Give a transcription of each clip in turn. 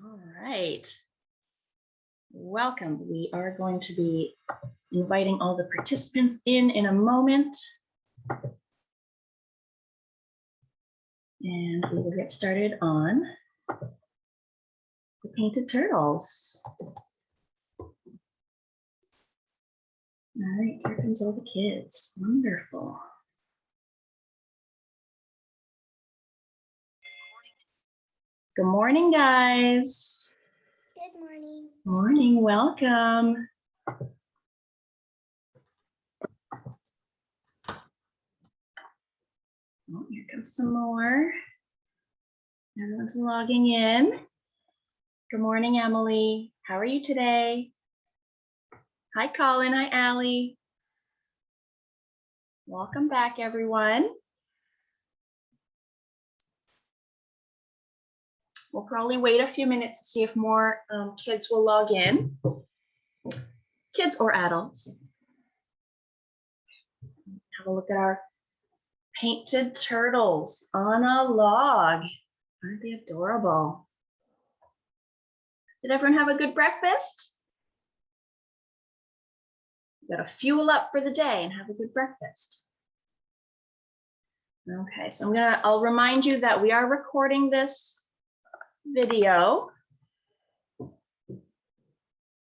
All right. Welcome. We are going to be inviting all the participants in a moment. And we will get started on the painted turtles. All right, here comes all the kids. Wonderful. Good morning, guys. Good morning. Morning, welcome. Oh, here comes some more. Everyone's logging in. Good morning, Emily. How are you today? Hi, Colin. Hi, Allie. Welcome back, everyone. We'll probably wait a few minutes to see if more kids will log in. Kids or adults. Have a look at our painted turtles on a log. Aren't they adorable? Did everyone have a good breakfast? You gotta fuel up for the day and have a good breakfast. Okay, so I'll remind you that we are recording this video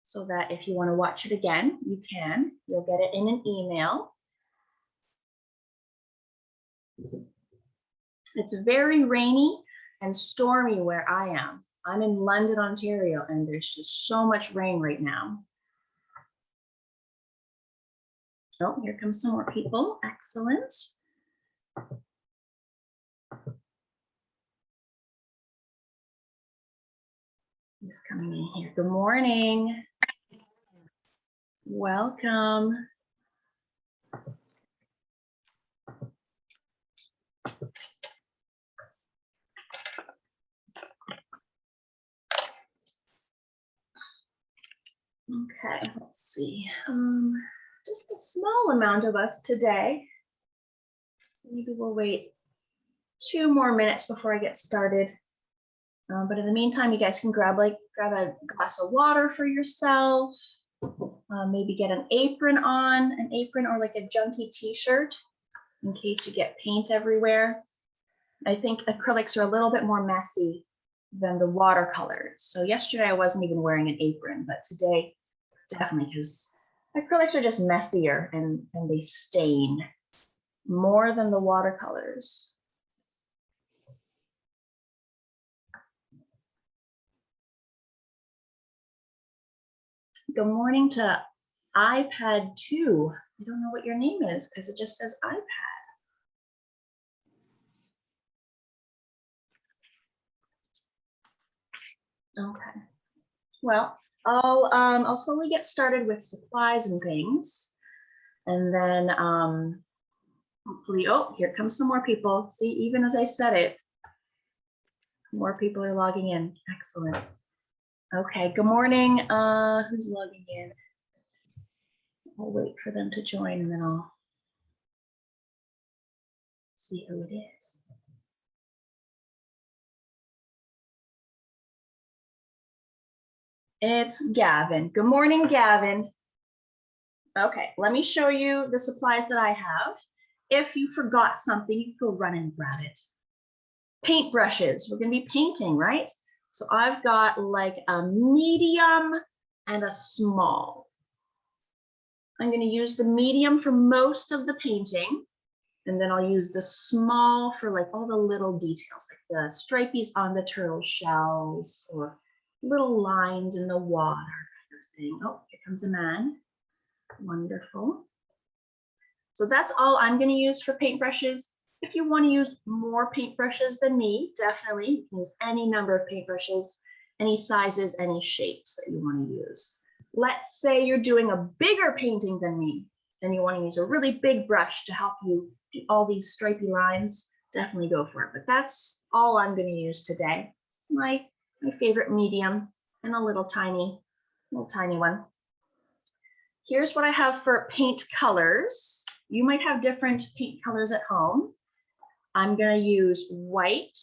so that if you want to watch it again, you can. You'll get it in an email. It's very rainy and stormy where I am. I'm in London, Ontario, and there's just so much rain right now. Oh, here comes some more people. Excellent. Who's coming in here? Good morning. Welcome. Okay, let's see. Just a small amount of us today. So maybe we'll wait 2 more minutes before I get started. But in the meantime, you guys can grab a glass of water for yourself. Maybe get an apron or like a junky t-shirt in case you get paint everywhere. I think acrylics are a little bit more messy than the watercolors. So yesterday I wasn't even wearing an apron, but today definitely, because acrylics are just messier and they stain more than the watercolors. Good morning to iPad 2. I don't know what your name is because it just says iPad. Okay. Well, I'll slowly get started with supplies and things, and then hopefully, oh, here comes some more people. See, even as I said it, more people are logging in. Excellent. Okay, good morning. Who's logging in? I'll wait for them to join and then I'll see who it is. It's Gavin. Good morning, Gavin. Okay, let me show you the supplies that I have. If you forgot something, you can go run and grab it. Paint brushes. We're going to be painting, right? So I've got like a medium and a small. I'm going to use the medium for most of the painting, and then I'll use the small for like all the little details, like the stripies on the turtle shells or little lines in the water kind of thing. Oh, here comes a man. Wonderful. So that's all I'm going to use for paintbrushes. If you want to use more paintbrushes than me, definitely you can use any number of paintbrushes, any sizes, any shapes that you want to use. Let's say you're doing a bigger painting than me and you want to use a really big brush to help you do all these stripy lines, definitely go for it. But that's all I'm going to use today. My favorite medium and a little tiny one. Here's what I have for paint colors. You might have different paint colors at home. I'm going to use white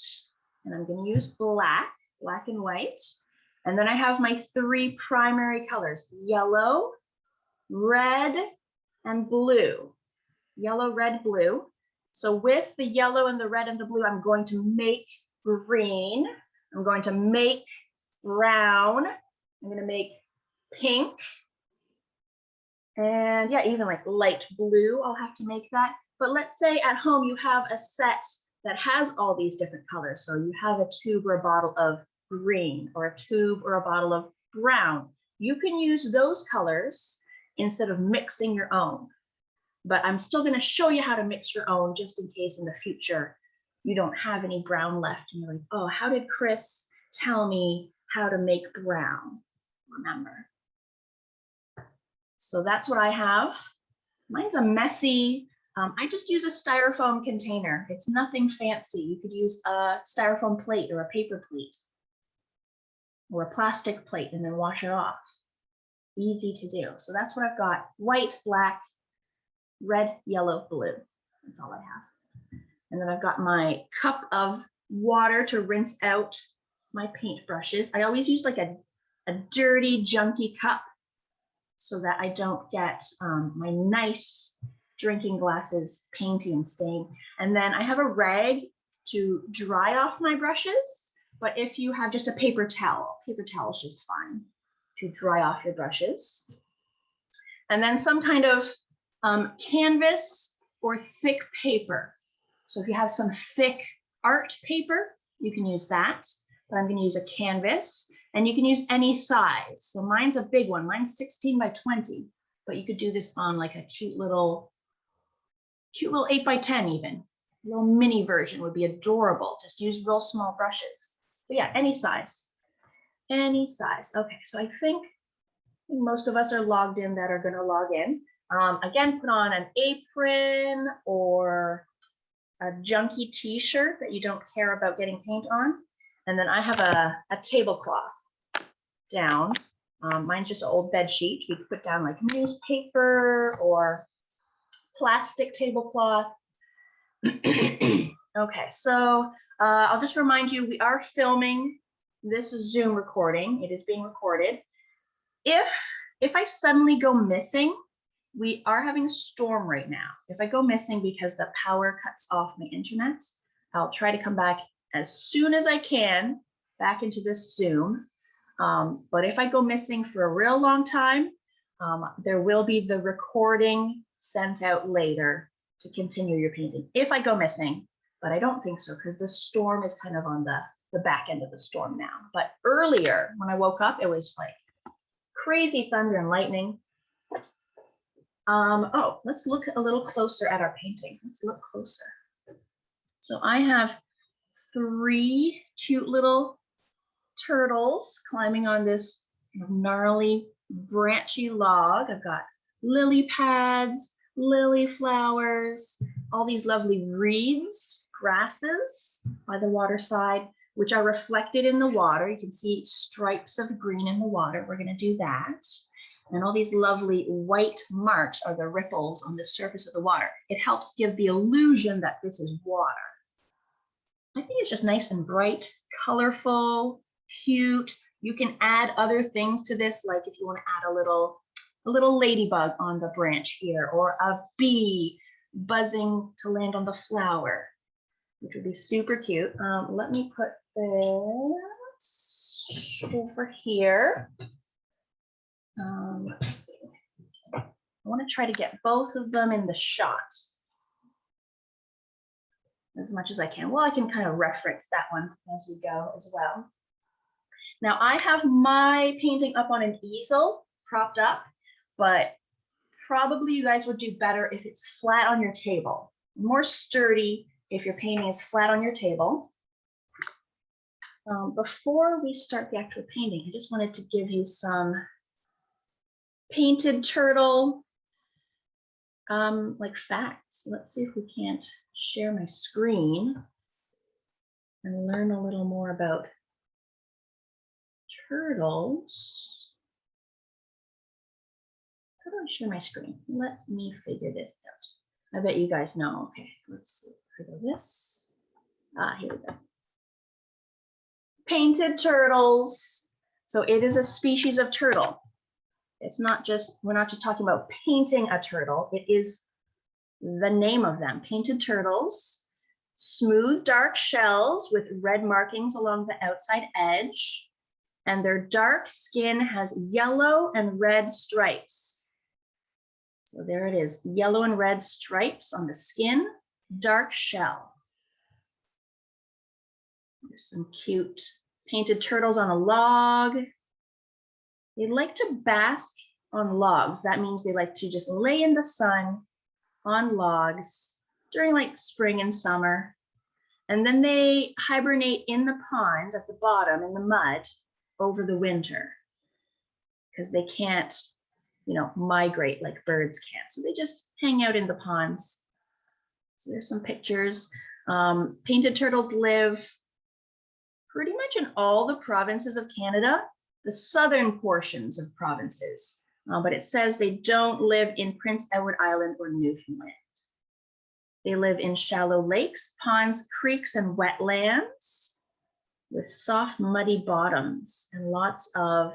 and I'm going to use black and white. And then I have my three primary colors, yellow, red, and blue. Yellow, red, blue. So with the yellow and the red and the blue, I'm going to make green. I'm going to make brown. I'm going to make pink. And yeah, even like light blue, I'll have to make that. But let's say at home you have a set that has all these different colors. So you have a tube or a bottle of green, or a tube or a bottle of brown. You can use those colors instead of mixing your own. But I'm still going to show you how to mix your own, just in case in the future you don't have any brown left and you're like, oh, how did Chris tell me how to make brown? Remember. So that's what I have. Mine's a messy, I just use a styrofoam container. It's nothing fancy. You could use a styrofoam plate or a paper plate or a plastic plate and then wash it off. Easy to do. So that's what I've got: white, black, red, yellow, blue. That's all I have. And then I've got my cup of water to rinse out my paint brushes. I always use like a dirty, junky cup so that I don't get my nice drinking glasses painty and stained. And then I have a rag to dry off my brushes. But if you have just a paper towel is just fine to dry off your brushes. And then some kind of canvas or thick paper. So if you have some thick art paper, you can use that. But I'm going to use a canvas, and you can use any size. So mine's a big one. Mine's 16 by 20, but you could do this on like a cute little 8 by 10 even. A little mini version would be adorable. Just use real small brushes. But yeah, any size. Any size. Okay, so I think most of us are logged in that are going to log in. Again, put on an apron or a junky t-shirt that you don't care about getting paint on. And then I have a tablecloth down. Mine's just an old bed sheet. You could put down like newspaper or plastic tablecloth. Okay, so I'll just remind you, we are filming this Zoom recording. It is being recorded. If I suddenly go missing, we are having a storm right now. If I go missing because the power cuts off my internet, I'll try to come back as soon as I can back into this Zoom. But if I go missing for a real long time, there will be the recording sent out later to continue your painting if I go missing, but I don't think so because the storm is kind of on the back end of the storm now. But earlier when I woke up, it was like crazy thunder and lightning. Oh, let's look a little closer at our painting. Let's look closer. So I have 3 cute little turtles climbing on this gnarly branchy log. I've got lily pads, lily flowers, all these lovely reeds, grasses by the waterside, which are reflected in the water. You can see stripes of green in the water. We're going to do that. And all these lovely white marks are the ripples on the surface of the water. It helps give the illusion that this is water. I think it's just nice and bright, colorful, cute. You can add other things to this, like if you want to add a little ladybug on the branch here, or a bee buzzing to land on the flower, which would be super cute. Let me put this over here. Let's see. I want to try to get both of them in the shot as much as I can. Well, I can kind of reference that one as we go as well. Now I have my painting up on an easel, propped up, but probably you guys would do better if it's flat on your table. More sturdy if your painting is flat on your table. Before we start the actual painting, I just wanted to give you some painted turtle like facts. Let's see if we can't share my screen and learn a little more about turtles. How do I share my screen? Let me figure this out. I bet you guys know. Okay, let's see. Figure this. Here we go. Painted turtles. So it is a species of turtle. It's not just, we're not just talking about painting a turtle, it is the name of them. Painted turtles, smooth dark shells with red markings along the outside edge, and their dark skin has yellow and red stripes. So there it is, yellow and red stripes on the skin, dark shell. There's some cute painted turtles on a log. They like to bask on logs. That means they like to just lay in the sun on logs during like spring and summer. And then they hibernate in the pond at the bottom in the mud over the winter because they can't, you know, migrate like birds can. So they just hang out in the ponds. So there's some pictures. Painted turtles live pretty much in all the provinces of Canada, the southern portions of provinces, but it says they don't live in Prince Edward Island or Newfoundland. They live in shallow lakes, ponds, creeks, and wetlands with soft, muddy bottoms and lots of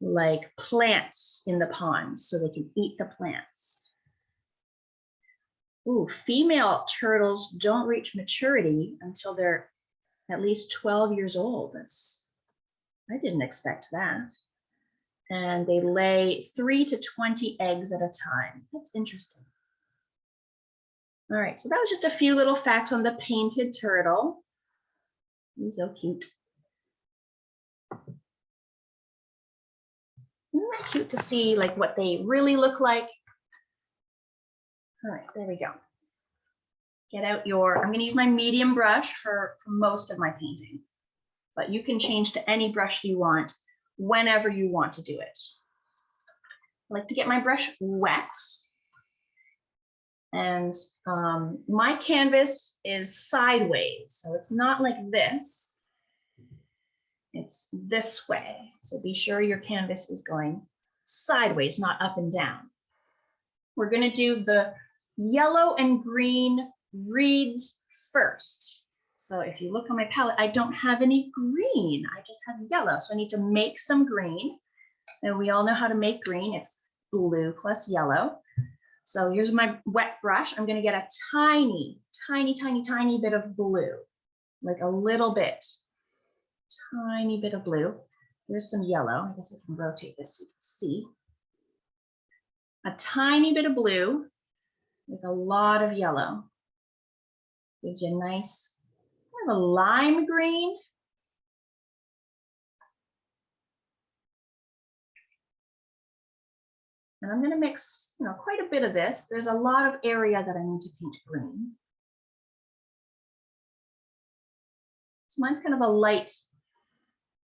like plants in the ponds so they can eat the plants. Ooh, female turtles don't reach maturity until they're at least 12 years old. I didn't expect that. And they lay 3 to 20 eggs at a time. That's interesting. All right, so that was just a few little facts on the painted turtle. He's so cute. Isn't that cute to see like what they really look like? All right, there we go. Get out your, I'm gonna use my medium brush for most of my painting, but you can change to any brush you want whenever you want to do it. I like to get my brush wet. And my canvas is sideways, so it's not like this. It's this way. So be sure your canvas is going sideways, not up and down. We're gonna do the yellow and green reeds first. So if you look on my palette, I don't have any green, I just have yellow. So I need to make some green. And we all know how to make green. It's blue plus yellow. So here's my wet brush. I'm gonna get a tiny, tiny, tiny, tiny bit of blue, like a little bit, tiny bit of blue. Here's some yellow. I guess I can rotate this so you can see. A tiny bit of blue with a lot of yellow. Gives you a nice, kind of a lime green. And I'm gonna mix, you know, quite a bit of this. There's a lot of area that I need to paint green. So mine's kind of a light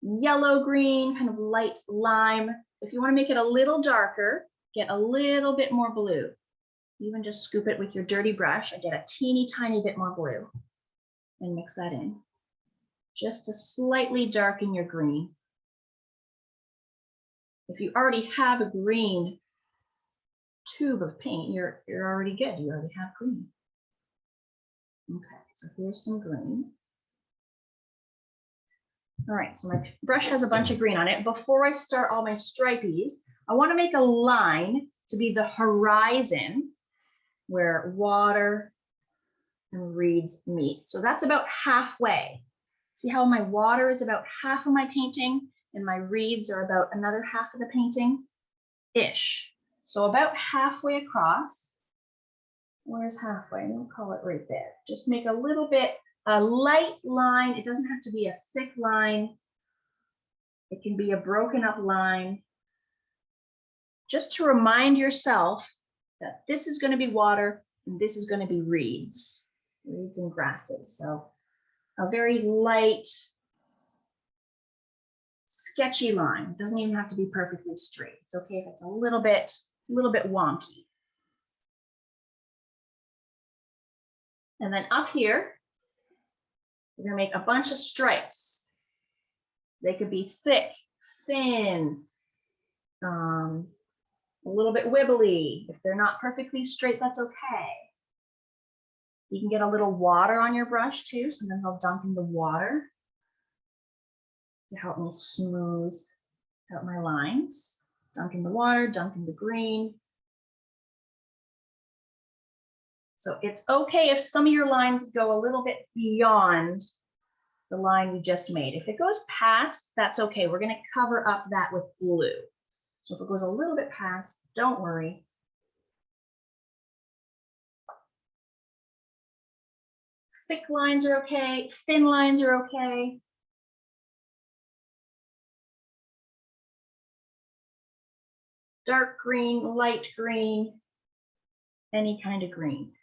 yellow green, kind of light lime. If you want to make it a little darker, get a little bit more blue. Even just scoop it with your dirty brush. I get a teeny tiny bit more blue and mix that in. Just to slightly darken your green. If you already have a green tube of paint, you're already good. You already have green. Okay, so here's some green. All right, so my brush has a bunch of green on it. Before I start all my stripies, I want to make a line to be the horizon where water and reeds meet. So that's about halfway. See how my water is about half of my painting and my reeds are about another half of the painting-ish. So about halfway across. Where's halfway? We'll call it right there. Just make a little bit, a light line. It doesn't have to be a thick line. It can be a broken up line. Just to remind yourself that this is going to be water and this is going to be reeds and grasses. So a very light, sketchy line. It doesn't even have to be perfectly straight. It's okay if it's a little bit wonky. And then up here, we're gonna make a bunch of stripes. They could be thick, thin, a little bit wibbly. If they're not perfectly straight, that's okay. You can get a little water on your brush too, so then they'll dump in the water. to help me smooth out my lines. Dunk in the water, dunk in the green. So it's okay if some of your lines go a little bit beyond the line we just made. If it goes past, that's okay. We're going to cover up that with blue. So if it goes a little bit past, don't worry. Thick lines are okay. Thin lines are okay. Dark green, light green, any kind of green.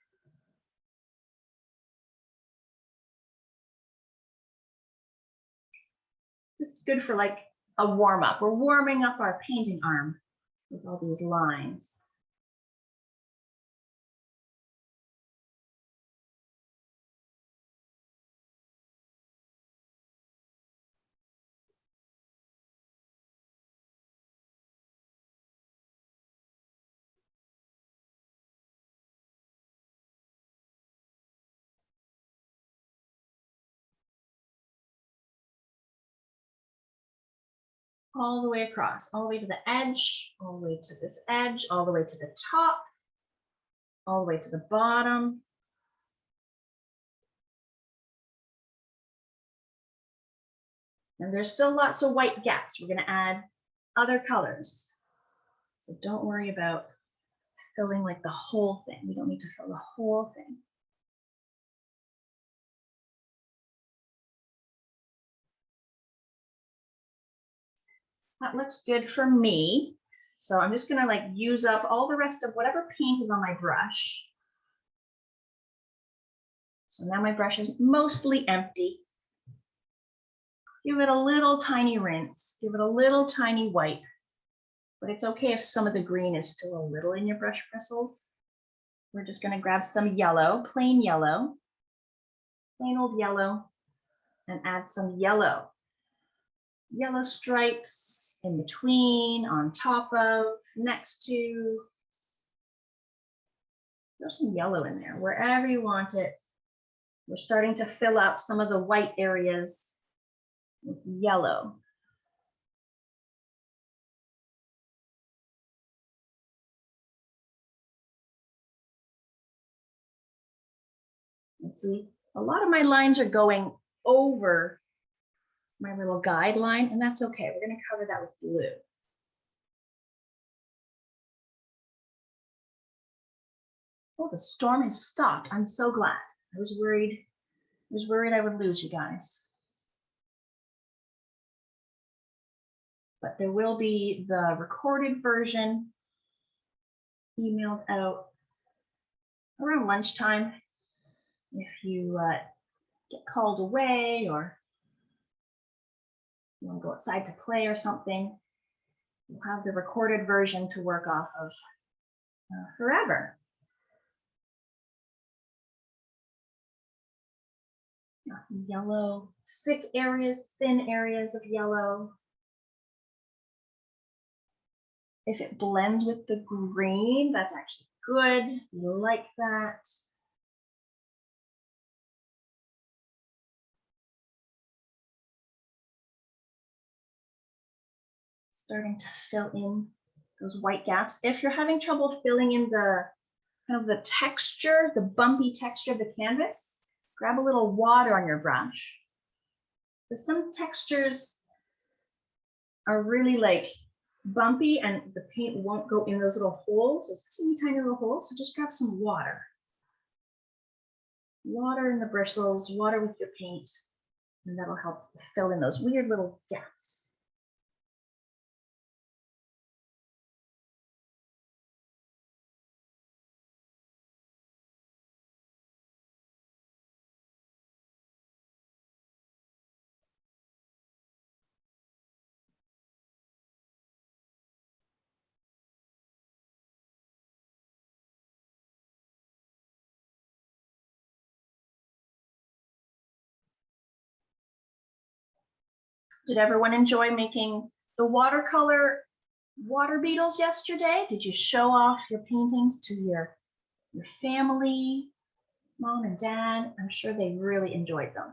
This is good for like a warm up. We're warming up our painting arm with all these lines. All the way across, all the way to the edge, all the way to this edge, all the way to the top, all the way to the bottom. And there's still lots of white gaps. We're going to add other colors. So don't worry about filling like the whole thing. We don't need to fill the whole thing. That looks good for me. So I'm just gonna like use up all the rest of whatever paint is on my brush. So now my brush is mostly empty. Give it a little tiny rinse, give it a little tiny wipe, but it's okay if some of the green is still a little in your brush bristles. We're just gonna grab some yellow, plain old yellow, and add some yellow. Yellow stripes in between, on top of, next to. Throw some yellow in there, wherever you want it. We're starting to fill up some of the white areas with yellow. And see, a lot of my lines are going over my little guideline, and that's okay. We're going to cover that with blue. Oh, the storm has stopped. I'm so glad. I was worried I would lose you guys. But there will be the recorded version emailed out around lunchtime if you get called away or you want to go outside to play or something. You'll have the recorded version to work off of forever. Yellow, thick areas, thin areas of yellow. If it blends with the green, that's actually good. We like that. Starting to fill in those white gaps. If you're having trouble filling in the kind of the texture, the bumpy texture of the canvas, grab a little water on your brush. Because some textures are really like bumpy and the paint won't go in those little holes, those teeny tiny little holes. So just grab some water. Water in the bristles, water with your paint, and that'll help fill in those weird little gaps. Did everyone enjoy making the watercolor water beetles yesterday? Did you show off your paintings to your family, mom and dad? I'm sure they really enjoyed them.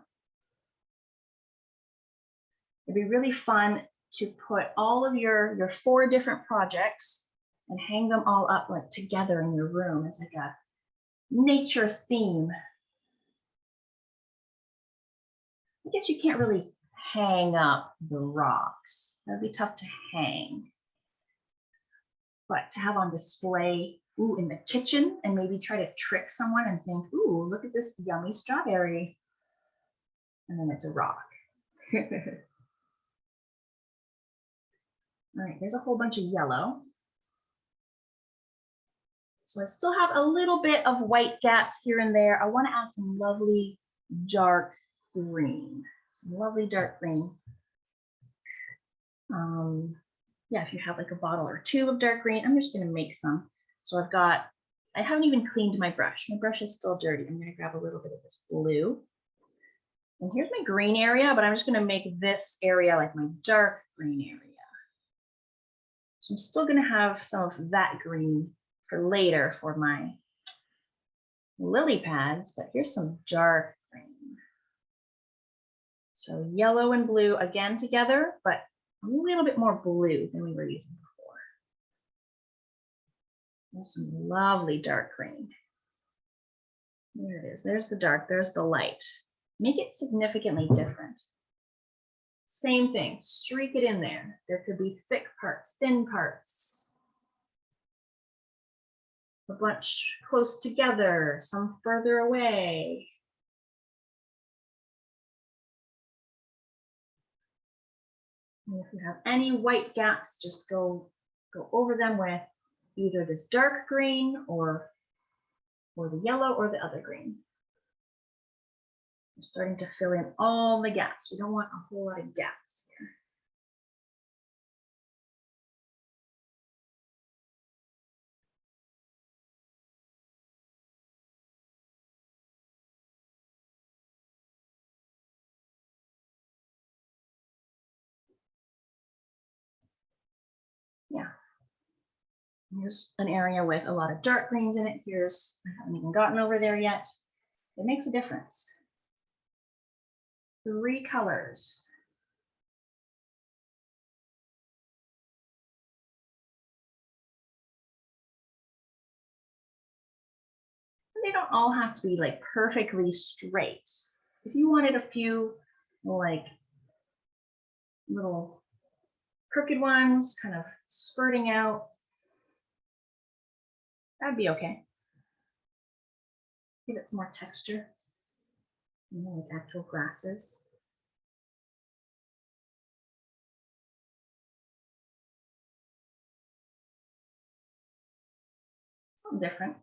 It'd be really fun to put all of your 4 different projects and hang them all up like together in your room as like a nature theme. I guess you can't really hang up the rocks. That'd be tough to hang. But to have on display, ooh, in the kitchen, and maybe try to trick someone and think, ooh, look at this yummy strawberry. And then it's a rock. All right, there's a whole bunch of yellow. So I still have a little bit of white gaps here and there. I want to add some lovely dark green. Some lovely dark green. Yeah, if you have like a bottle or 2 of dark green, I'm just going to make some. So I haven't even cleaned my brush. My brush is still dirty. I'm going to grab a little bit of this blue. And here's my green area, but I'm just going to make this area like my dark green area. So I'm still going to have some of that green for later for my lily pads, but here's some dark green. So yellow and blue again together, but a little bit more blue than we were using before. There's some lovely dark green. There it is. There's the dark, there's the light. Make it significantly different. Same thing, streak it in there. There could be thick parts, thin parts. A bunch close together, some further away. And if you have any white gaps, just go over them with either this dark green or the yellow or the other green. We're starting to fill in all the gaps. We don't want a whole lot of gaps here. Yeah. Here's an area with a lot of dark greens in it. Here's, I haven't even gotten over there yet. It makes a difference. 3 colors. They don't all have to be like perfectly straight. If you wanted a few like little crooked ones kind of spurting out, that'd be okay. Give it some more texture, you know, like actual grasses. Something different.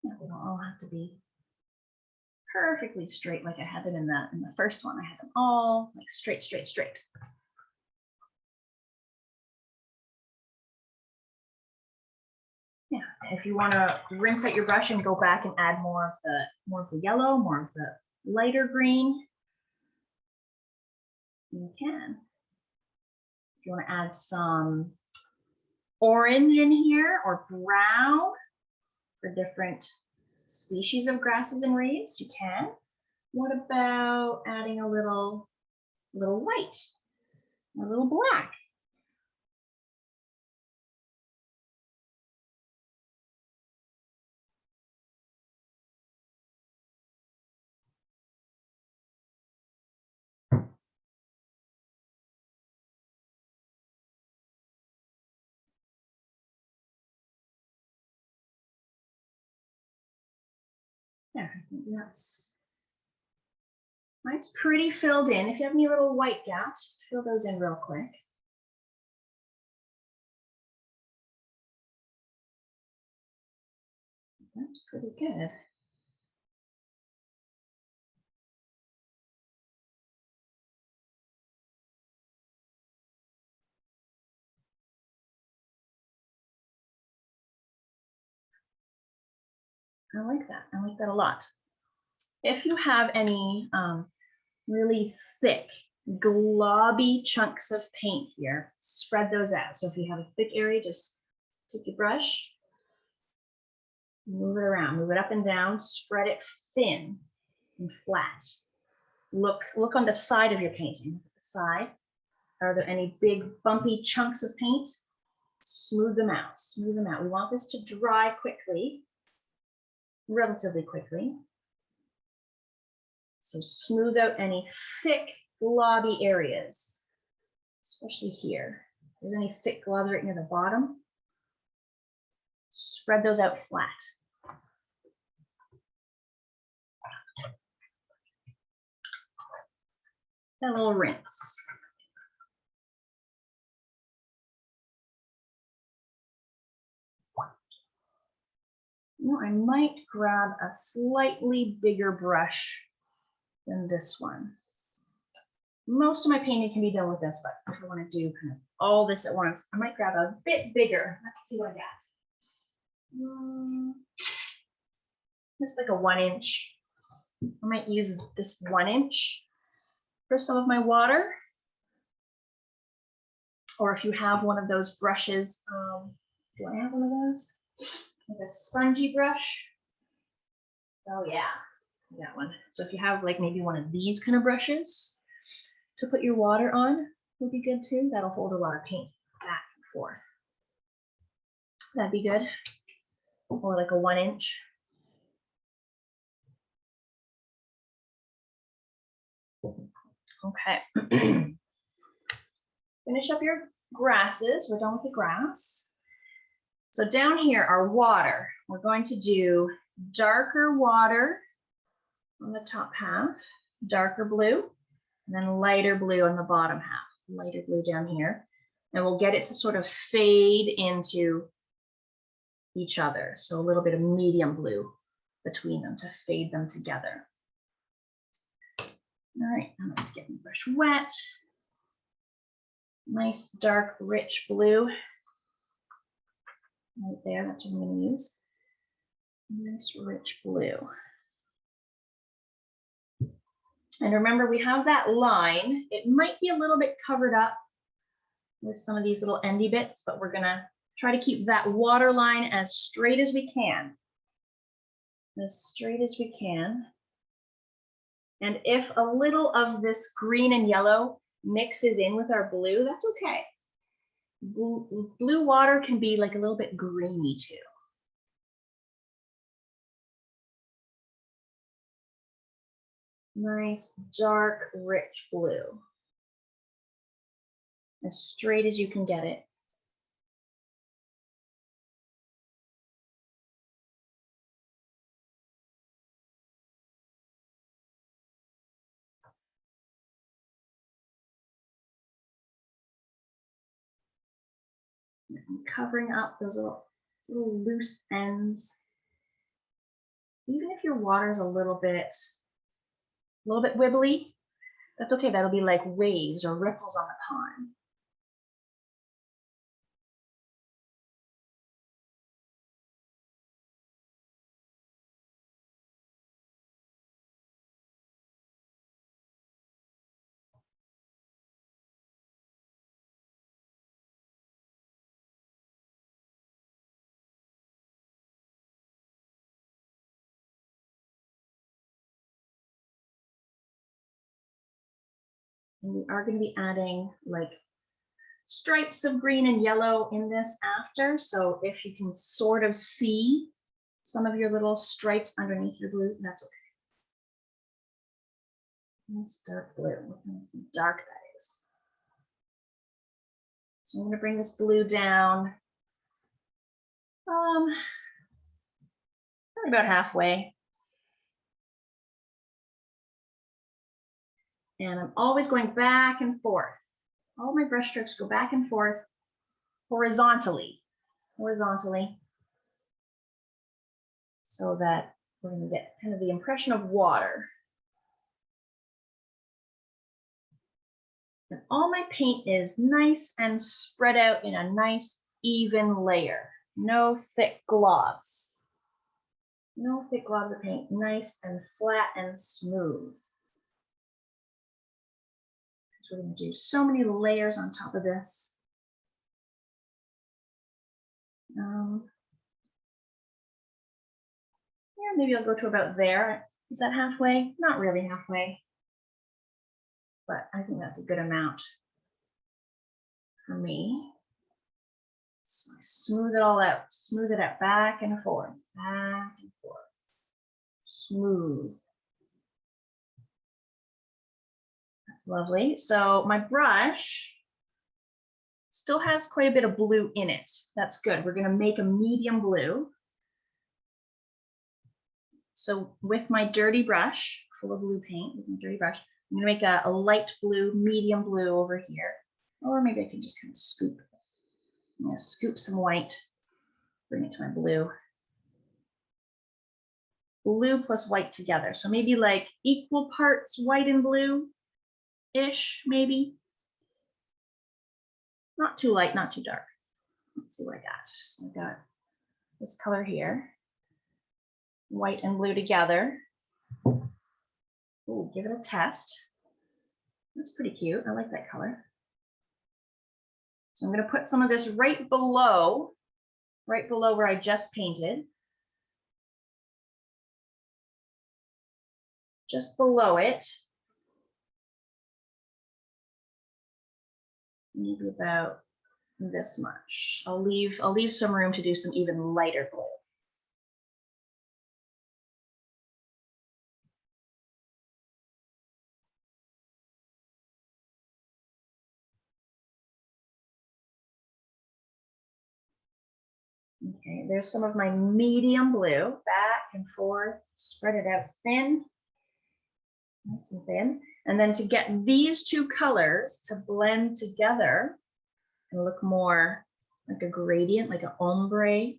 Yeah, they don't all have to be perfectly straight like I had them in the first one. I had them all like straight, straight, straight. Yeah, if you want to rinse out your brush and go back and add more of the yellow, more of the lighter green, you can. If you want to add some orange in here or brown for different species of grasses and reeds, you can. What about adding a little white, a little black? Yeah, I think mine's pretty filled in. If you have any little white gaps, just fill those in real quick. That's pretty good. I like that. I like that a lot. If you have any really thick, globby chunks of paint here, spread those out. So if you have a thick area, just take your brush Move it around, move it up and down, spread it thin and flat. Look on the side of your painting. Look at the side. Are there any big bumpy chunks of paint? Smooth them out, smooth them out. We want this to dry quickly, relatively quickly. So smooth out any thick, globby areas, especially here. If there's any thick globs right near the bottom, spread those out flat. A little rinse. You know, I might grab a slightly bigger brush than this one. Most of my painting can be done with this, but if I want to do kind of all this at once, I might grab a bit bigger. Let's see what I got. It's like a 1 inch. I might use this 1 inch for some of my water. Or if you have one of those brushes, do I have one of those? Like a spongy brush. Oh yeah, that one. So if you have like maybe one of these kind of brushes to put your water on, would be good too. That'll hold a lot of paint back and forth. That'd be good. Or like a 1 inch. Okay. Finish up your grasses. We're done with the grass. So down here, our water. We're going to do darker water on the top half, darker blue, and then lighter blue on the bottom half, lighter blue down here. And we'll get it to sort of fade into each other. So a little bit of medium blue between them to fade them together. All right, I'm going to get my brush wet. Nice, dark, rich blue. Right there, that's what I'm going to use. Nice, rich blue. And remember, we have that line. It might be a little bit covered up with some of these little endy bits, but we're going to try to keep that water line as straight as we can. As straight as we can. And if a little of this green and yellow mixes in with our blue, that's okay. Blue water can be like a little bit greeny too. Nice, dark, rich blue. As straight as you can get it. And covering up those little loose ends. Even if your water is a little bit wibbly, that's okay. That'll be like waves or ripples on the pond. And we are going to be adding like stripes of green and yellow in this after. So if you can sort of see some of your little stripes underneath your blue, that's okay. Nice dark blue. Look how dark that is. So I'm going to bring this blue down probably about halfway. And I'm always going back and forth. All my brush strokes go back and forth horizontally, so that we're going to get kind of the impression of water. And all my paint is nice and spread out in a nice even layer. No thick globs. No thick globs of paint. Nice and flat and smooth. So we're going to do so many layers on top of this. maybe I'll go to about there. Is that halfway? Not really halfway, but I think that's a good amount for me. So I smooth it all out, smooth it out, back and forth, smooth. That's lovely. So my brush still has quite a bit of blue in it. That's good. We're going to make a medium blue. So with my dirty brush, full of blue paint, with my dirty brush, I'm going to make a light blue, medium blue over here. Or maybe I can just kind of scoop this. I'm going to scoop some white, bring it to my blue. Blue plus white together. So maybe like equal parts white and blue-ish, maybe. Not too light, not too dark. Let's see what I got. So I got this color here. White and blue together. Ooh, give it a test. That's pretty cute. I like that color. So I'm going to put some of this right below where I just painted. Just below it. Maybe about this much. I'll leave some room to do some even lighter blue. Okay, there's some of my medium blue, back and forth, spread it out thin, nice and thin. And then to get these two colors to blend together and look more like a gradient, like an ombre,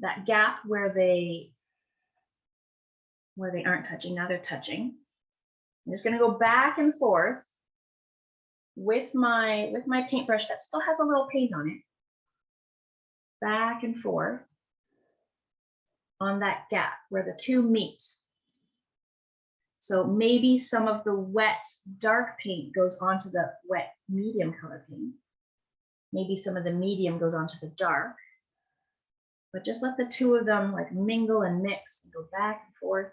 that gap where they aren't touching, now they're touching. I'm just going to go back and forth with my paintbrush that still has a little paint on it. Back and forth on that gap where the two meet. So maybe some of the wet dark paint goes onto the wet medium color paint. Maybe some of the medium goes onto the dark. But just let the two of them like mingle and mix and go back and forth.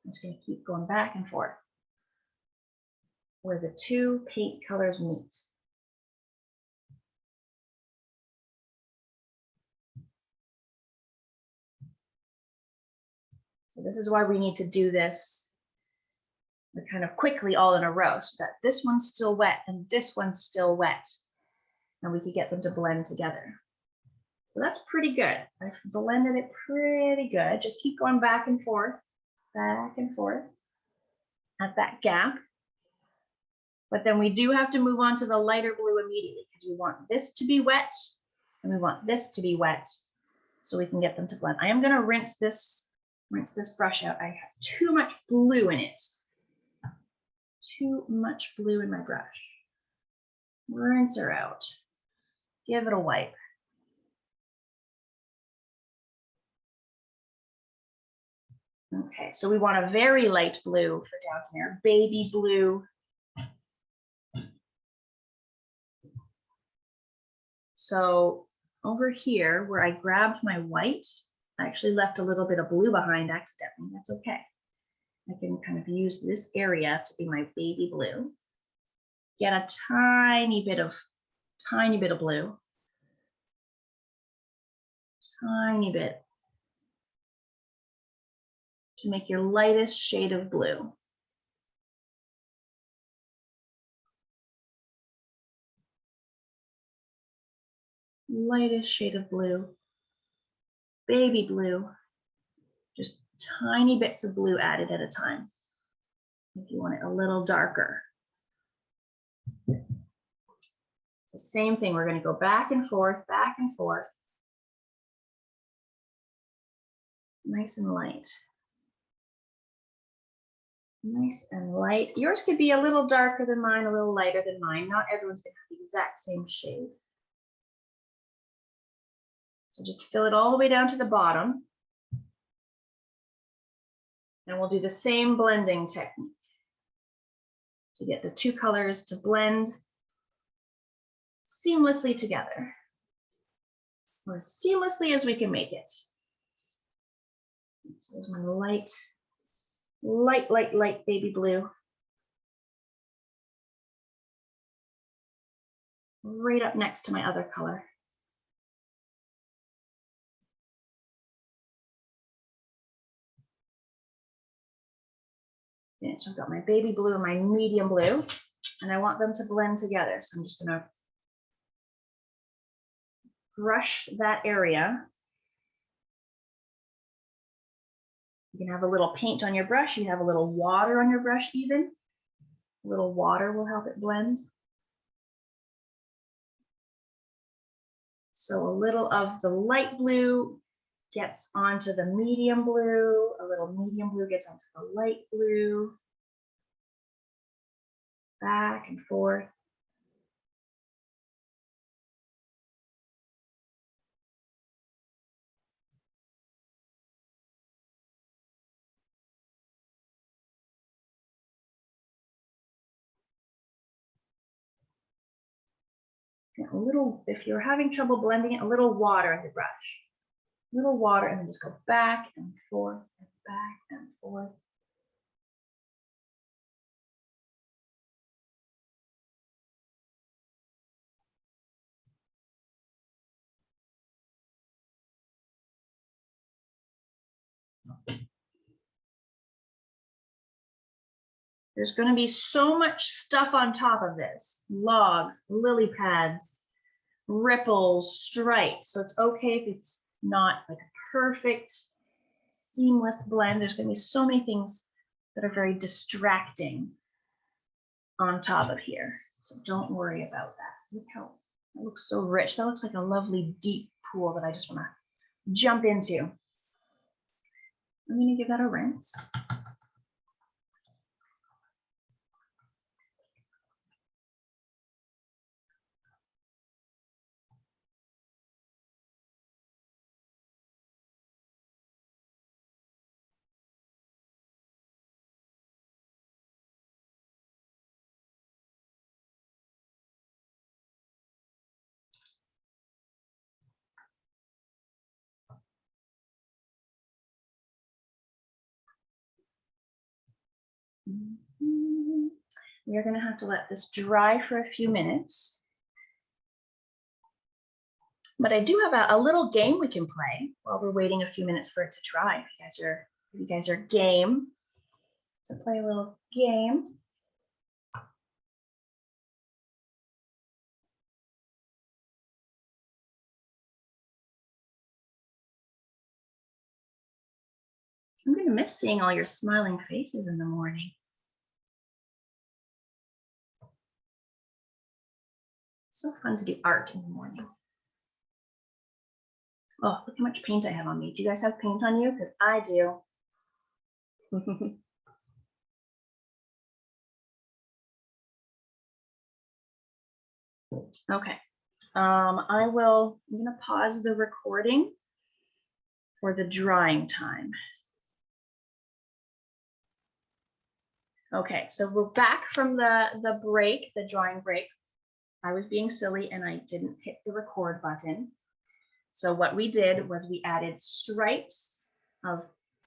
I'm just going to keep going back and forth where the two paint colors meet. So this is why we need to do this kind of quickly all in a row so that this one's still wet and this one's still wet. And we could get them to blend together. So that's pretty good. I've blended it pretty good. Just keep going back and forth at that gap. But then we do have to move on to the lighter blue immediately because we want this to be wet and we want this to be wet so we can get them to blend. I am going to rinse this brush out. I have too much blue in it. Too much blue in my brush. Rinse her out. Give it a wipe. Okay, so we want a very light blue for down here, baby blue. So over here where I grabbed my white, I actually left a little bit of blue behind accidentally. That's okay. I can kind of use this area to be my baby blue. Get a tiny bit of blue. Tiny bit. To make your lightest shade of blue. Lightest shade of blue. Baby blue. Just tiny bits of blue added at a time. If you want it a little darker. So same thing, we're going to go back and forth, back and forth. Nice and light. Nice and light. Yours could be a little darker than mine, a little lighter than mine. Not everyone's going to have the exact same shade. So just fill it all the way down to the bottom. And we'll do the same blending technique to get the two colors to blend seamlessly together. Or as seamlessly as we can make it. So there's my light baby blue. Right up next to my other color. Okay, so I've got my baby blue and my medium blue, and I want them to blend together. So I'm just gonna brush that area. You can have a little paint on your brush. You can have a little water on your brush even. A little water will help it blend. So a little of the light blue gets onto the medium blue. A little medium blue gets onto the light blue. Back and forth. A little, if you're having trouble blending it, a little water in the brush. A little water, and then just go back and forth and back and forth. There's going to be so much stuff on top of this. Logs, lily pads, ripples, stripes. So it's okay if it's not like a perfect seamless blend. There's going to be so many things that are very distracting on top of here. So don't worry about that. Look how it looks so rich. That looks like a lovely deep pool that I just want to jump into. I'm going to give that a rinse. You're going to have to let this dry for a few minutes. But I do have a little game we can play while we're waiting a few minutes for it to dry. If you guys are game to play a little game. I'm going to miss seeing all your smiling faces in the morning. It's so fun to do art in the morning. Oh, look how much paint I have on me. Do you guys have paint on you? Because I do. Okay. I'm going to pause the recording for the drying time. Okay, so we're back from the break, the drying break. I was being silly and I didn't hit the record button. So what we did was we added stripes of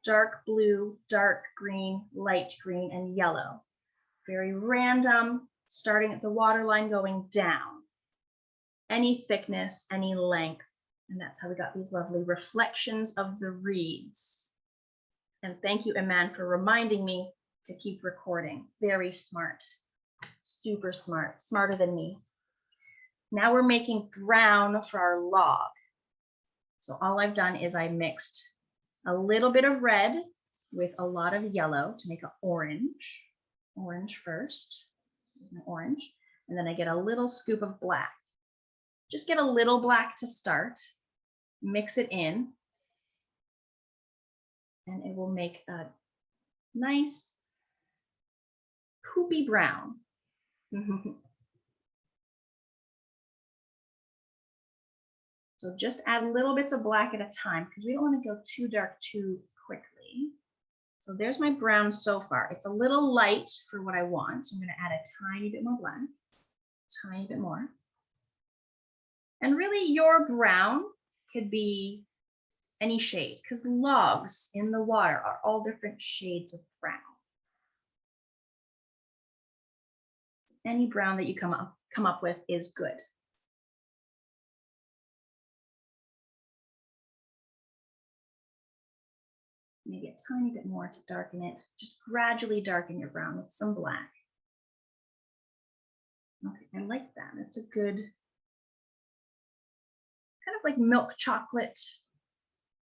dark blue, dark green, light green, and yellow. Very random, starting at the waterline going down. Any thickness, any length. And that's how we got these lovely reflections of the reeds. And thank you, Iman, for reminding me to keep recording. Very smart, super smart, smarter than me. Now we're making brown for our log. So all I've done is I mixed a little bit of red with a lot of yellow to make an orange. Orange first, orange, and then I get a little scoop of black. Just get a little black to start, mix it in, and it will make a nice poopy brown. So just add little bits of black at a time because we don't want to go too dark too quickly. So there's my brown so far. It's a little light for what I want. So I'm going to add a tiny bit more black, tiny bit more. And really your brown could be any shade, because logs in the water are all different shades of brown. Any brown that you come up with is good. Maybe a tiny bit more to darken it. Just gradually darken your brown with some black. Okay, I like that. That's a good, kind of like milk chocolate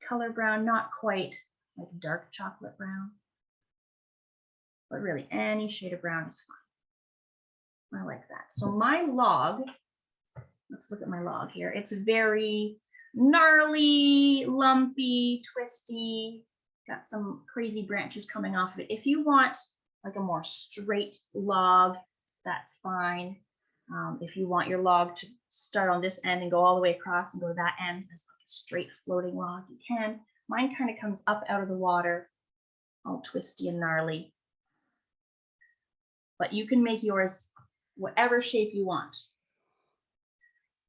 color brown, not quite like dark chocolate brown, but really any shade of brown is fine. I like that. So my log, let's look at my log here. It's very gnarly, lumpy, twisty, got some crazy branches coming off of it. If you want like a more straight log, that's fine. If you want your log to start on this end and go all the way across and go to that end as like a straight floating log, you can. Mine kind of comes up out of the water, all twisty and gnarly. But you can make yours whatever shape you want.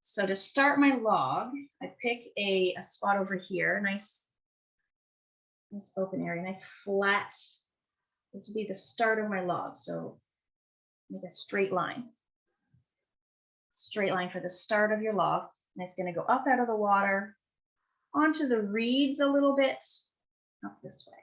So to start my log, I pick a spot over here, nice open area, nice flat. This will be the start of my log. So make a straight line. Straight line for the start of your log. And it's going to go up out of the water, onto the reeds a little bit, up this way.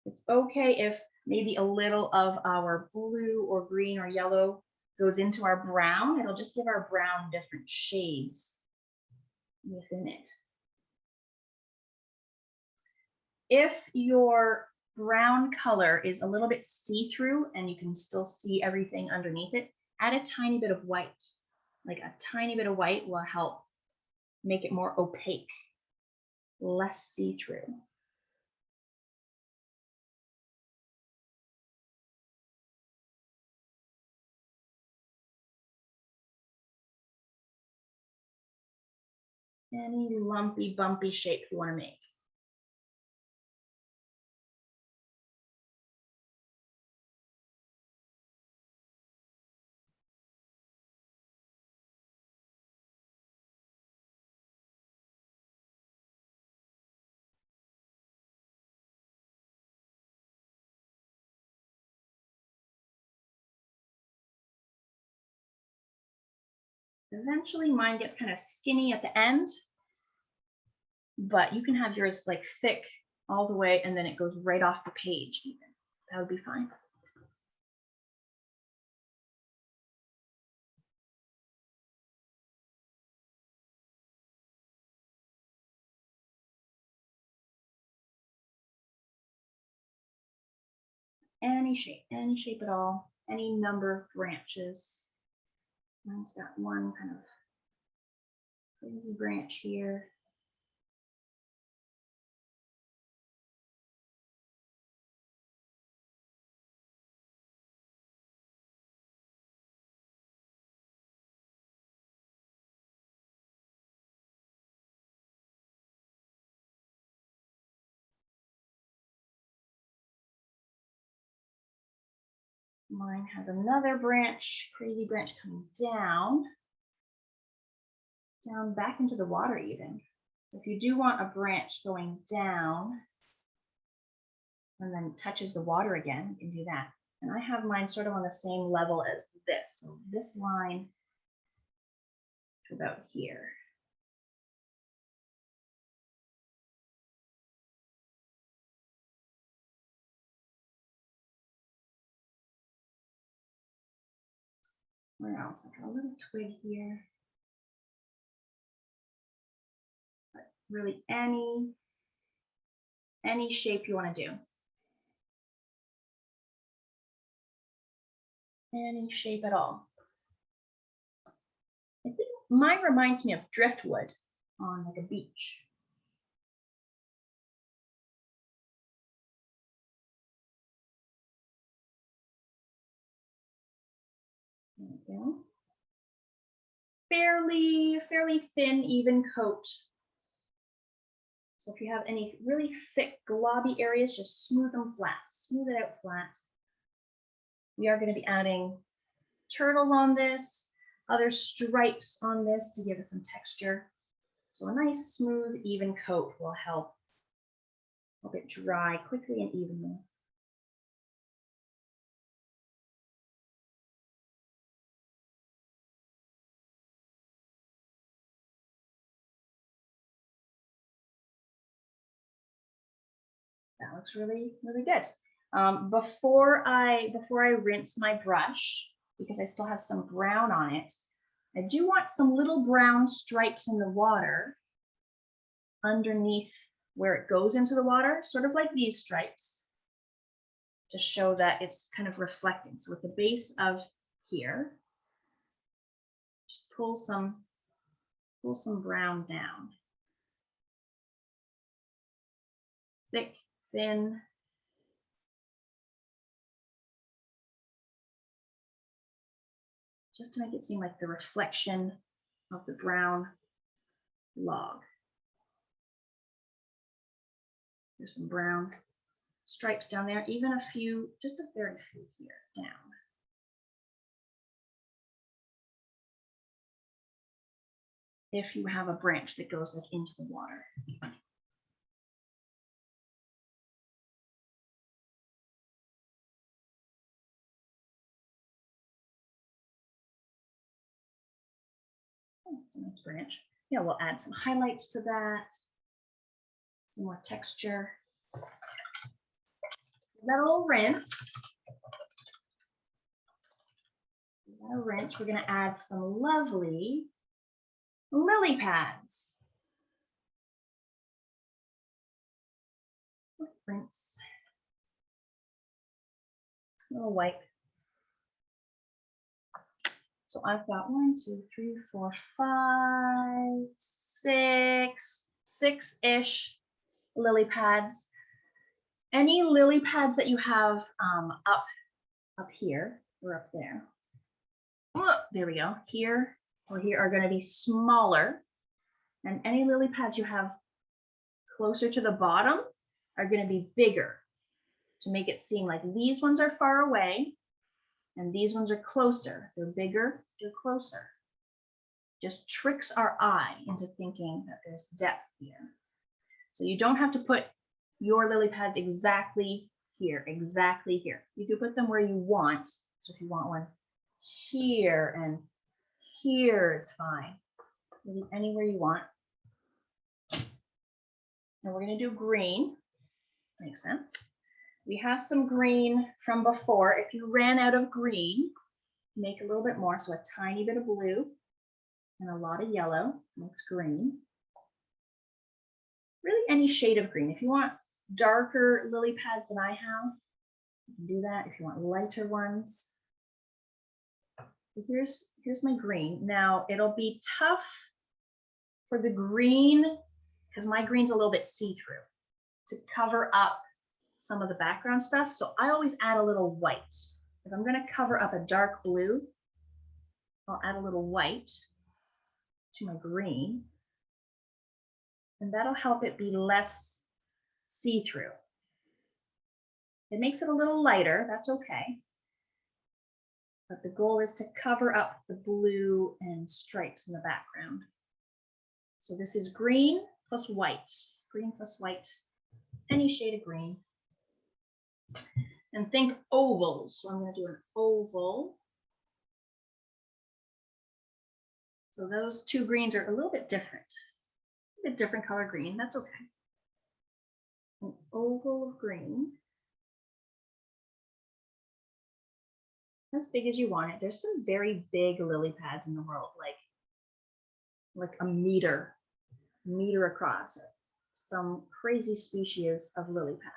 It's okay if maybe a little of our blue or green or yellow goes into our brown. It'll just give our brown different shades within it. If your brown color is a little bit see-through and you can still see everything underneath it, add a tiny bit of white. Like a tiny bit of white will help make it more opaque, less see-through. Any lumpy, bumpy shape you want to make. Eventually mine gets kind of skinny at the end, but you can have yours like thick all the way and then it goes right off the page even. That would be fine. Any shape at all, any number of branches. Mine's got one kind of crazy branch here. Mine has another branch, crazy branch coming down back into the water even. So if you do want a branch going down and then touches the water again, you can do that. And I have mine sort of on the same level as this. So this line to about here. Where else? I got a little twig here. But really any shape you want to do. Any shape at all. I think mine reminds me of driftwood on like a beach. There we go. Fairly thin, even coat. So if you have any really thick, globby areas, just smooth them flat. Smooth it out flat. We are going to be adding turtles on this. other stripes on this to give it some texture. So a nice, smooth, even coat will help it dry quickly and evenly. That looks really, really good. Before I rinse my brush, because I still have some brown on it, I do want some little brown stripes in the water underneath where it goes into the water, sort of like these stripes, to show that it's kind of reflecting. So at the base of here, just pull some brown down. Thick, thin. Just to make it seem like the reflection of the brown log. There's some brown stripes down there, even a few, just a very few here down. If you have a branch that goes like into the water. Oh, that's a nice branch. Yeah, we'll add some highlights to that. Some more texture. That'll rinse. We're going to add some lovely lily pads. Rinse. A little wipe. So I've got 1, 2, 3, 4, 5, 6, 6-ish lily pads. Any lily pads that you have up here or up there. Oh, there we go. Here or here are going to be smaller, and any lily pads you have closer to the bottom are going to be bigger to make it seem like these ones are far away and these ones are closer. They're bigger, they're closer. Just tricks our eye into thinking that there's depth here. So you don't have to put your lily pads exactly here, exactly here. You can put them where you want. So if you want one here and here, it's fine. Really anywhere you want. And we're going to do green. Makes sense. We have some green from before. If you ran out of green, make a little bit more. So a tiny bit of blue and a lot of yellow makes green. Really any shade of green. If you want darker lily pads than I have, you can do that. If you want lighter ones. Here's my green. Now it'll be tough for the green, because my green's a little bit see-through, to cover up some of the background stuff. So I always add a little white. If I'm going to cover up a dark blue, I'll add a little white to my green. And that'll help it be less see-through. It makes it a little lighter, that's okay. But the goal is to cover up the blue and stripes in the background. So this is green plus white, green plus white, any shade of green. And think ovals. So I'm going to do an oval. So those two greens are a little bit different. A bit different color green, that's okay. An oval of green. As big as you want it. There's some very big lily pads in the world, like a meter across. Some crazy species of lily pad.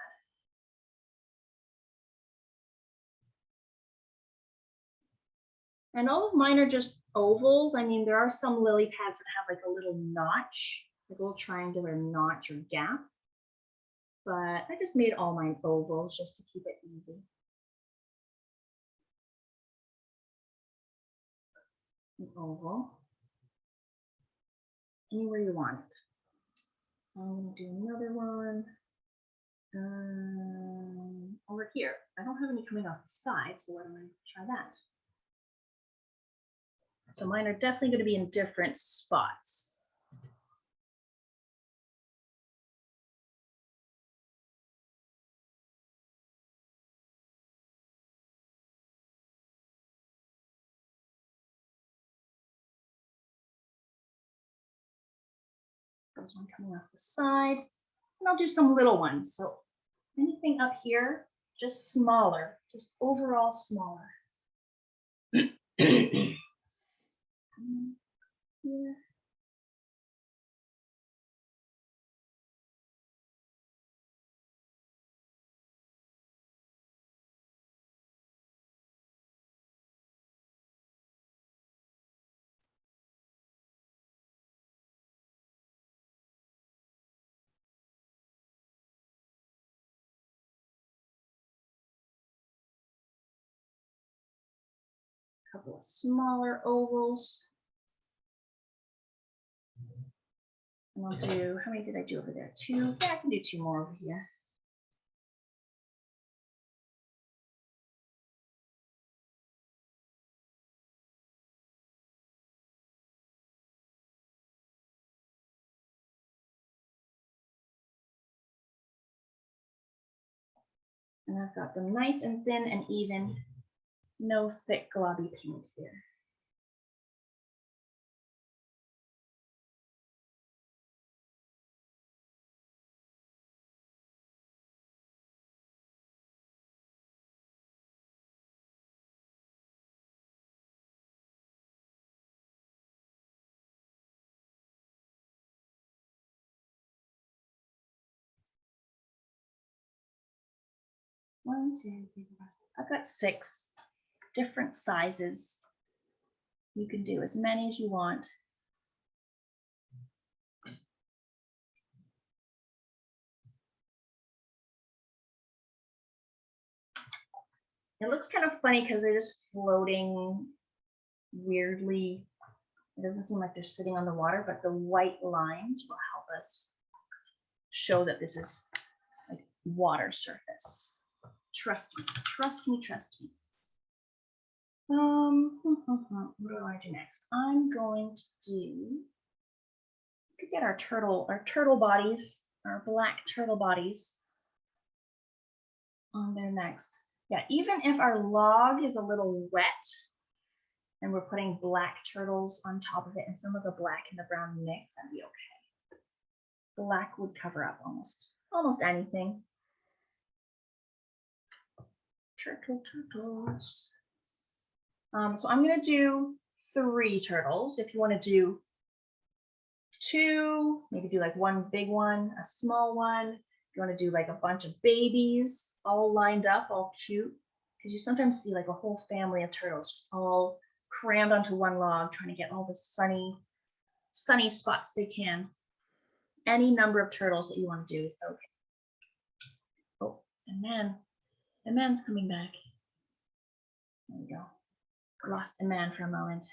And all of mine are just ovals. I mean, there are some lily pads that have like a little notch, like a little triangular notch or gap. But I just made all mine ovals just to keep it easy. An oval. Anywhere you want it. I'm going to do another one. Over here. I don't have any coming off the side, so why don't I try that? So mine are definitely going to be in different spots. There's one coming off the side, and I'll do some little ones. So anything up here, just smaller, just overall smaller. Here. Couple of smaller ovals. And I'll do, how many did I do over there? 2? Yeah, I can do 2 more over here. And I've got them nice and thin and even, no thick globby paint here. One, two, three, four, five. I've got 6 different sizes. You can do as many as you want. It looks kind of funny because they're just floating weirdly. It doesn't seem like they're sitting on the water, but the white lines will help us show that this is like water surface. Trust me, trust me, trust me. What do I do next? I'm going to do, we could get our turtle bodies, our black turtle bodies on there next. Yeah, even if our log is a little wet and we're putting black turtles on top of it and some of the black and the brown mix, that'd be okay. Black would cover up almost anything. Turtles. So I'm going to do 3 turtles. If you want to do 2, maybe do like 1 big one, a small one. If you want to do like a bunch of babies all lined up, all cute, because you sometimes see like a whole family of turtles just all crammed onto one log trying to get all the sunny spots they can. Any number of turtles that you want to do is okay. Oh, and man's coming back. There we go. Lost the man for a moment.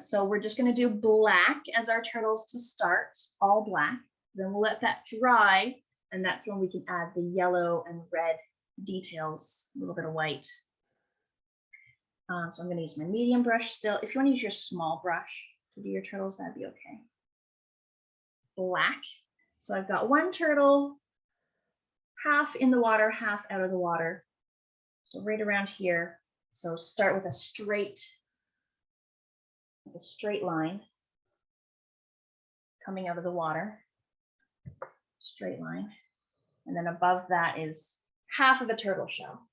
So we're just going to do black as our turtles to start, all black. Then we'll let that dry, and that's when we can add the yellow and red details, a little bit of white. So I'm going to use my medium brush still. If you want to use your small brush to do your turtles, that'd be okay. Black. So I've got 1 turtle, half in the water, half out of the water. So right around here. So start with a straight line coming out of the water, straight line. And then above that is half of a turtle shell.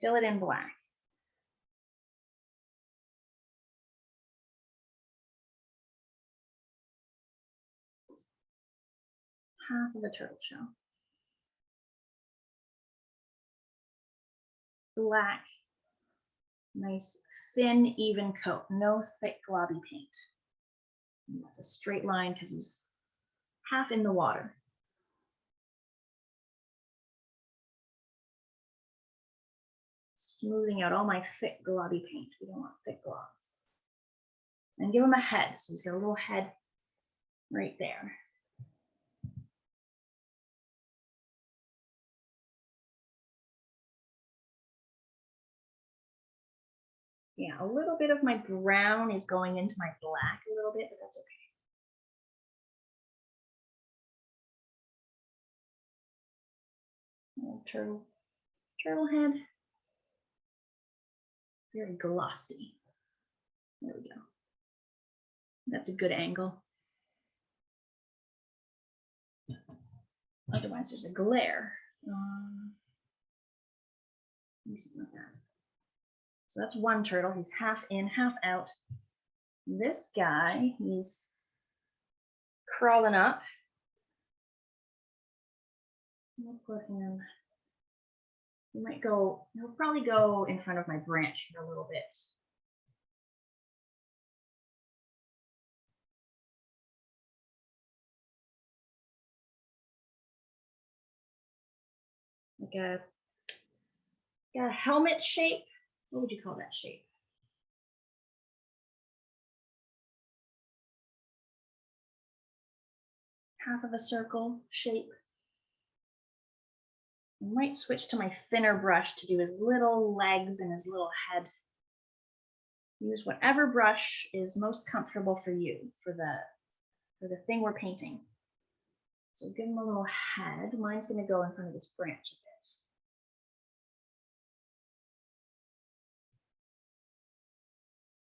Fill it in black. Half of a turtle shell. Black, nice thin, even coat, no thick globby paint. And that's a straight line because he's half in the water. Smoothing out all my thick globby paint. We don't want thick globs. And give him a head. So he's got a little head right there. Yeah, a little bit of my brown is going into my black a little bit, but that's okay. Little turtle head. Very glossy. There we go. That's a good angle. Otherwise, there's a glare. Something like that. So that's one turtle. He's half in, half out. This guy, he's crawling up. We'll put him. He'll probably go in front of my branch here a little bit. Like a helmet shape. What would you call that shape? Half of a circle shape. I might switch to my thinner brush to do his little legs and his little head. Use whatever brush is most comfortable for you for the thing we're painting. So give him a little head. Mine's going to go in front of this branch a bit.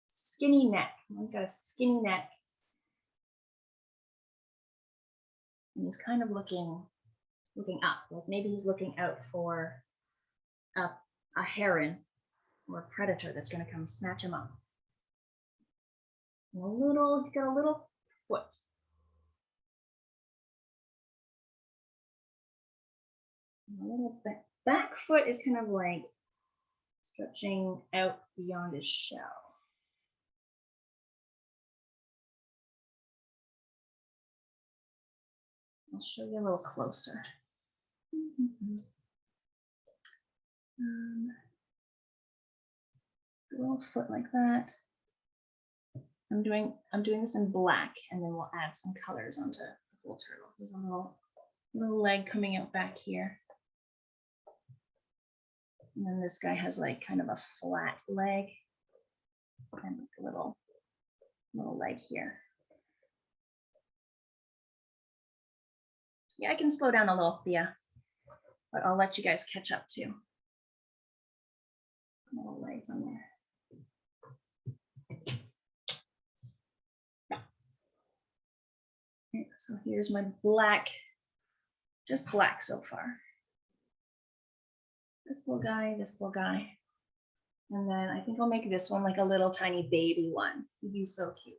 Skinny neck. Mine's got a skinny neck. And he's kind of looking up, like maybe he's looking out for a heron or a predator that's going to come snatch him up. And he's got a little foot. And a little back foot is kind of like stretching out beyond his shell. I'll show you a little closer. A little foot like that. I'm doing this in black, and then we'll add some colors onto the full turtle. There's a little leg coming out back here. And then this guy has like kind of a flat leg and like a little leg here. Yeah, I can slow down a little, Thea, but I'll let you guys catch up too. Little legs on there. Okay, so here's my black, just black so far. This little guy. And then I think I'll make this one like a little tiny baby one. He'd be so cute.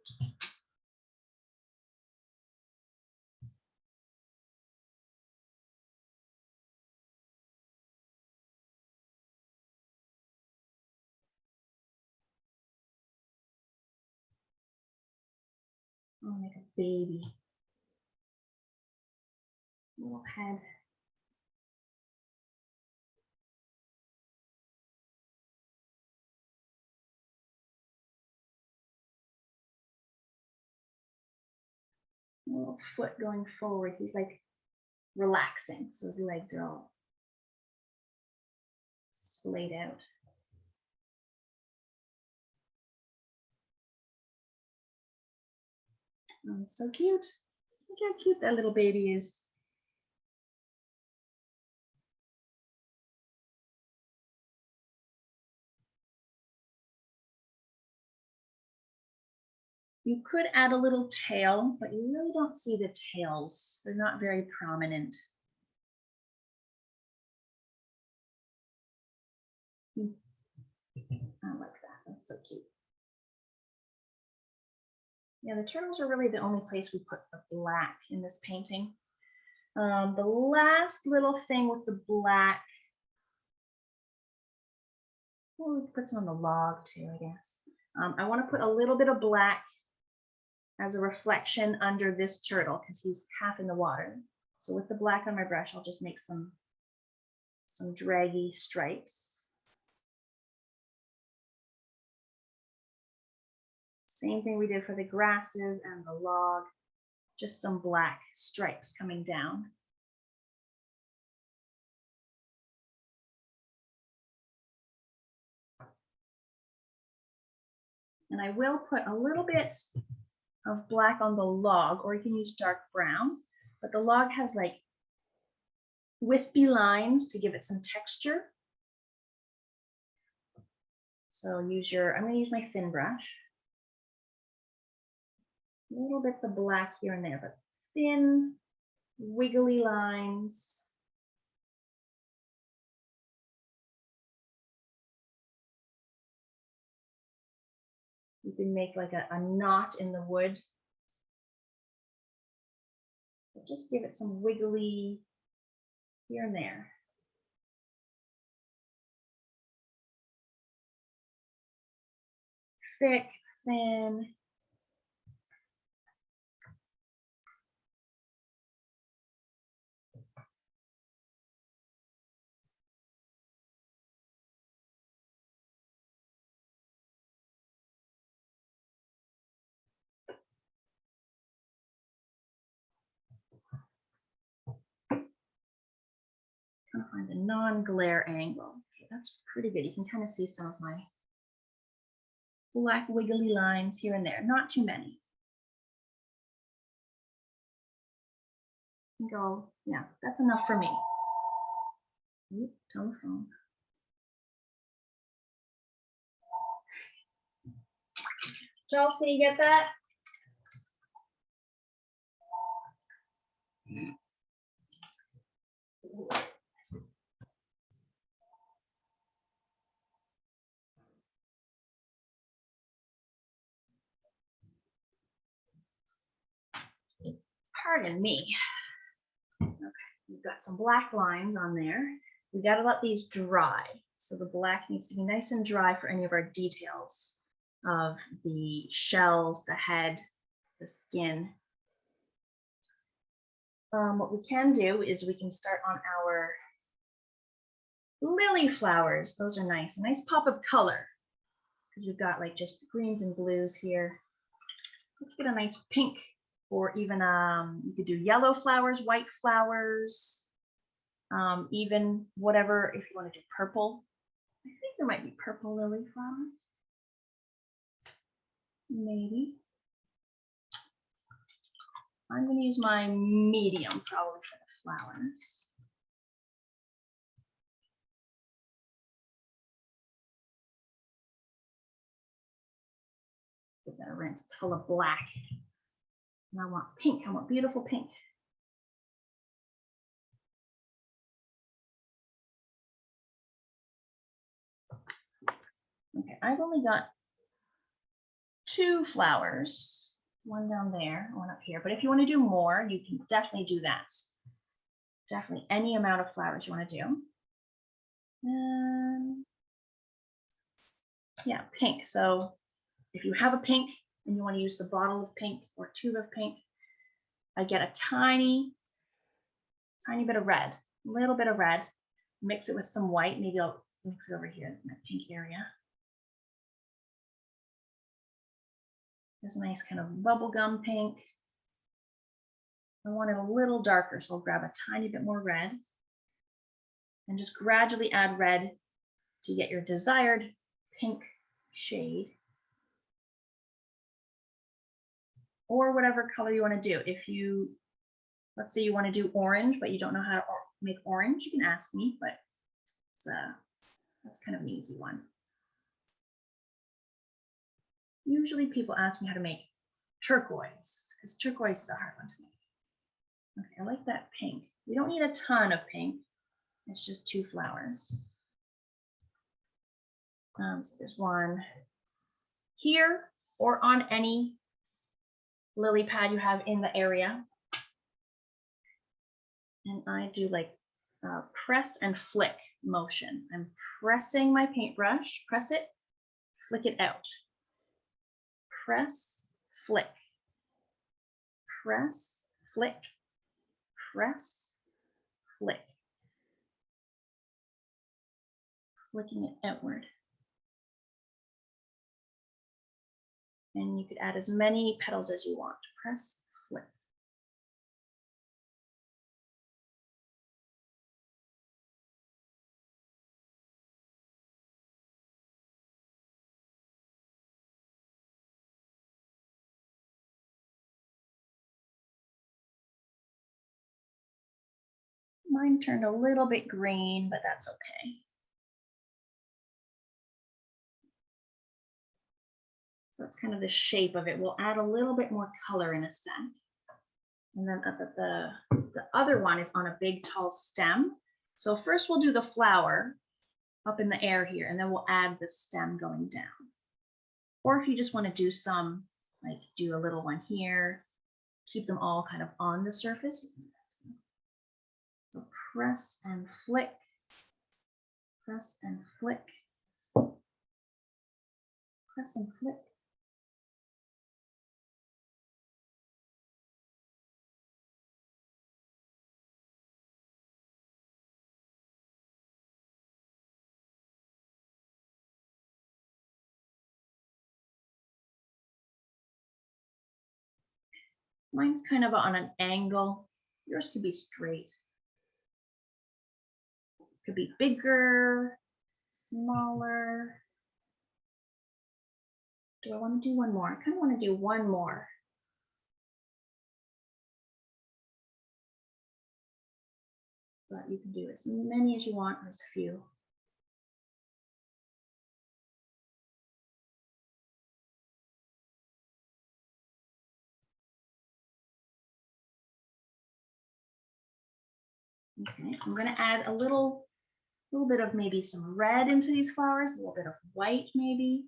I'll make a baby. Little head. Little foot going forward. He's like relaxing, so his legs are all splayed out. Oh, it's so cute. Look how cute that little baby is. You could add a little tail, but you really don't see the tails. They're not very prominent. I like that. That's so cute. Yeah, the turtles are really the only place we put the black in this painting. The last little thing with the black, well, we put some on the log too, I guess. I want to put a little bit of black as a reflection under this turtle because he's half in the water. So with the black on my brush, I'll just make some draggy stripes. Same thing we did for the grasses and the log, just some black stripes coming down. And I will put a little bit of black on the log, or you can use dark brown, but the log has like wispy lines to give it some texture. So I'm going to use my thin brush. Little bits of black here and there, but thin, wiggly lines. You can make like a knot in the wood. But just give it some wiggly here and there. Thick, thin. Trying to find a non-glare angle. Okay, that's pretty good. You can kind of see some of my black wiggly lines here and there. Not too many. Go, yeah, that's enough for me. Oop, telephone. Charles, can you get that? Pardon me. Okay, we've got some black lines on there. We got to let these dry. So the black needs to be nice and dry for any of our details of the shells, the head, the skin. What we can do is we can start on our lily flowers. Those are nice. A nice pop of color because we've got like just greens and blues here. Let's get a nice pink, or even you could do yellow flowers, white flowers, even whatever, if you want to do purple. I think there might be purple lily flowers. Maybe. I'm going to use my medium probably for the flowers. Give that a rinse. It's full of black. And I want pink. I want beautiful pink. Okay, I've only got 2 flowers. One down there, one up here. But if you want to do more, you can definitely do that. Definitely any amount of flowers you want to do. Yeah, pink. So if you have a pink and you want to use the bottle of pink or tube of pink, I get a tiny bit of red, a little bit of red, mix it with some white. Maybe I'll mix it over here in that pink area. There's a nice kind of bubblegum pink. I want it a little darker, so I'll grab a tiny bit more red and just gradually add red to get your desired pink shade, or whatever color you want to do. If you, let's say you want to do orange, but you don't know how to make orange, you can ask me, but that's kind of an easy one. Usually people ask me how to make turquoise, because turquoise is a hard one to make. Okay, I like that pink. We don't need a ton of pink. It's just 2 flowers. So there's one here or on any lily pad you have in the area. And I do like press and flick motion. I'm pressing my paintbrush, press it, flick it out. Press, flick, press, flick, press, flick. Flicking it outward. And you could add as many petals as you want. Press, flick. Mine turned a little bit green, but that's okay. So that's kind of the shape of it. We'll add a little bit more color in a sec. And then the other one is on a big tall stem. So first we'll do the flower up in the air here, and then we'll add the stem going down. Or if you just want to do some, like do a little one here, keep them all kind of on the surface. So press and flick, press and flick, press and flick. Mine's kind of on an angle. Yours could be straight. Could be bigger, smaller. Do I want to do one more? I kind of want to do one more. But you can do as many as you want or as few. Okay, I'm going to add a little bit of maybe some red into these flowers, a little bit of white maybe,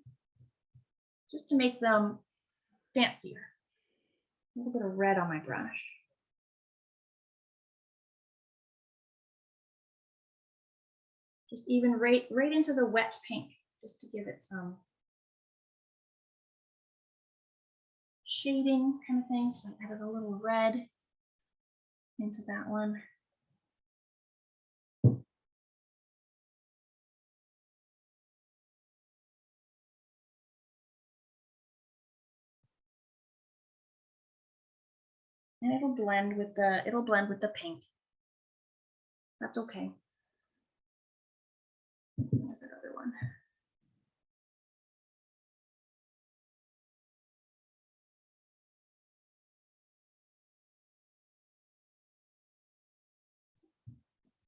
just to make them fancier. A little bit of red on my brush. Just even right into the wet pink, just to give it some shading kind of thing. So I added a little red into that one. And it'll blend with the pink. That's okay. There's that other one.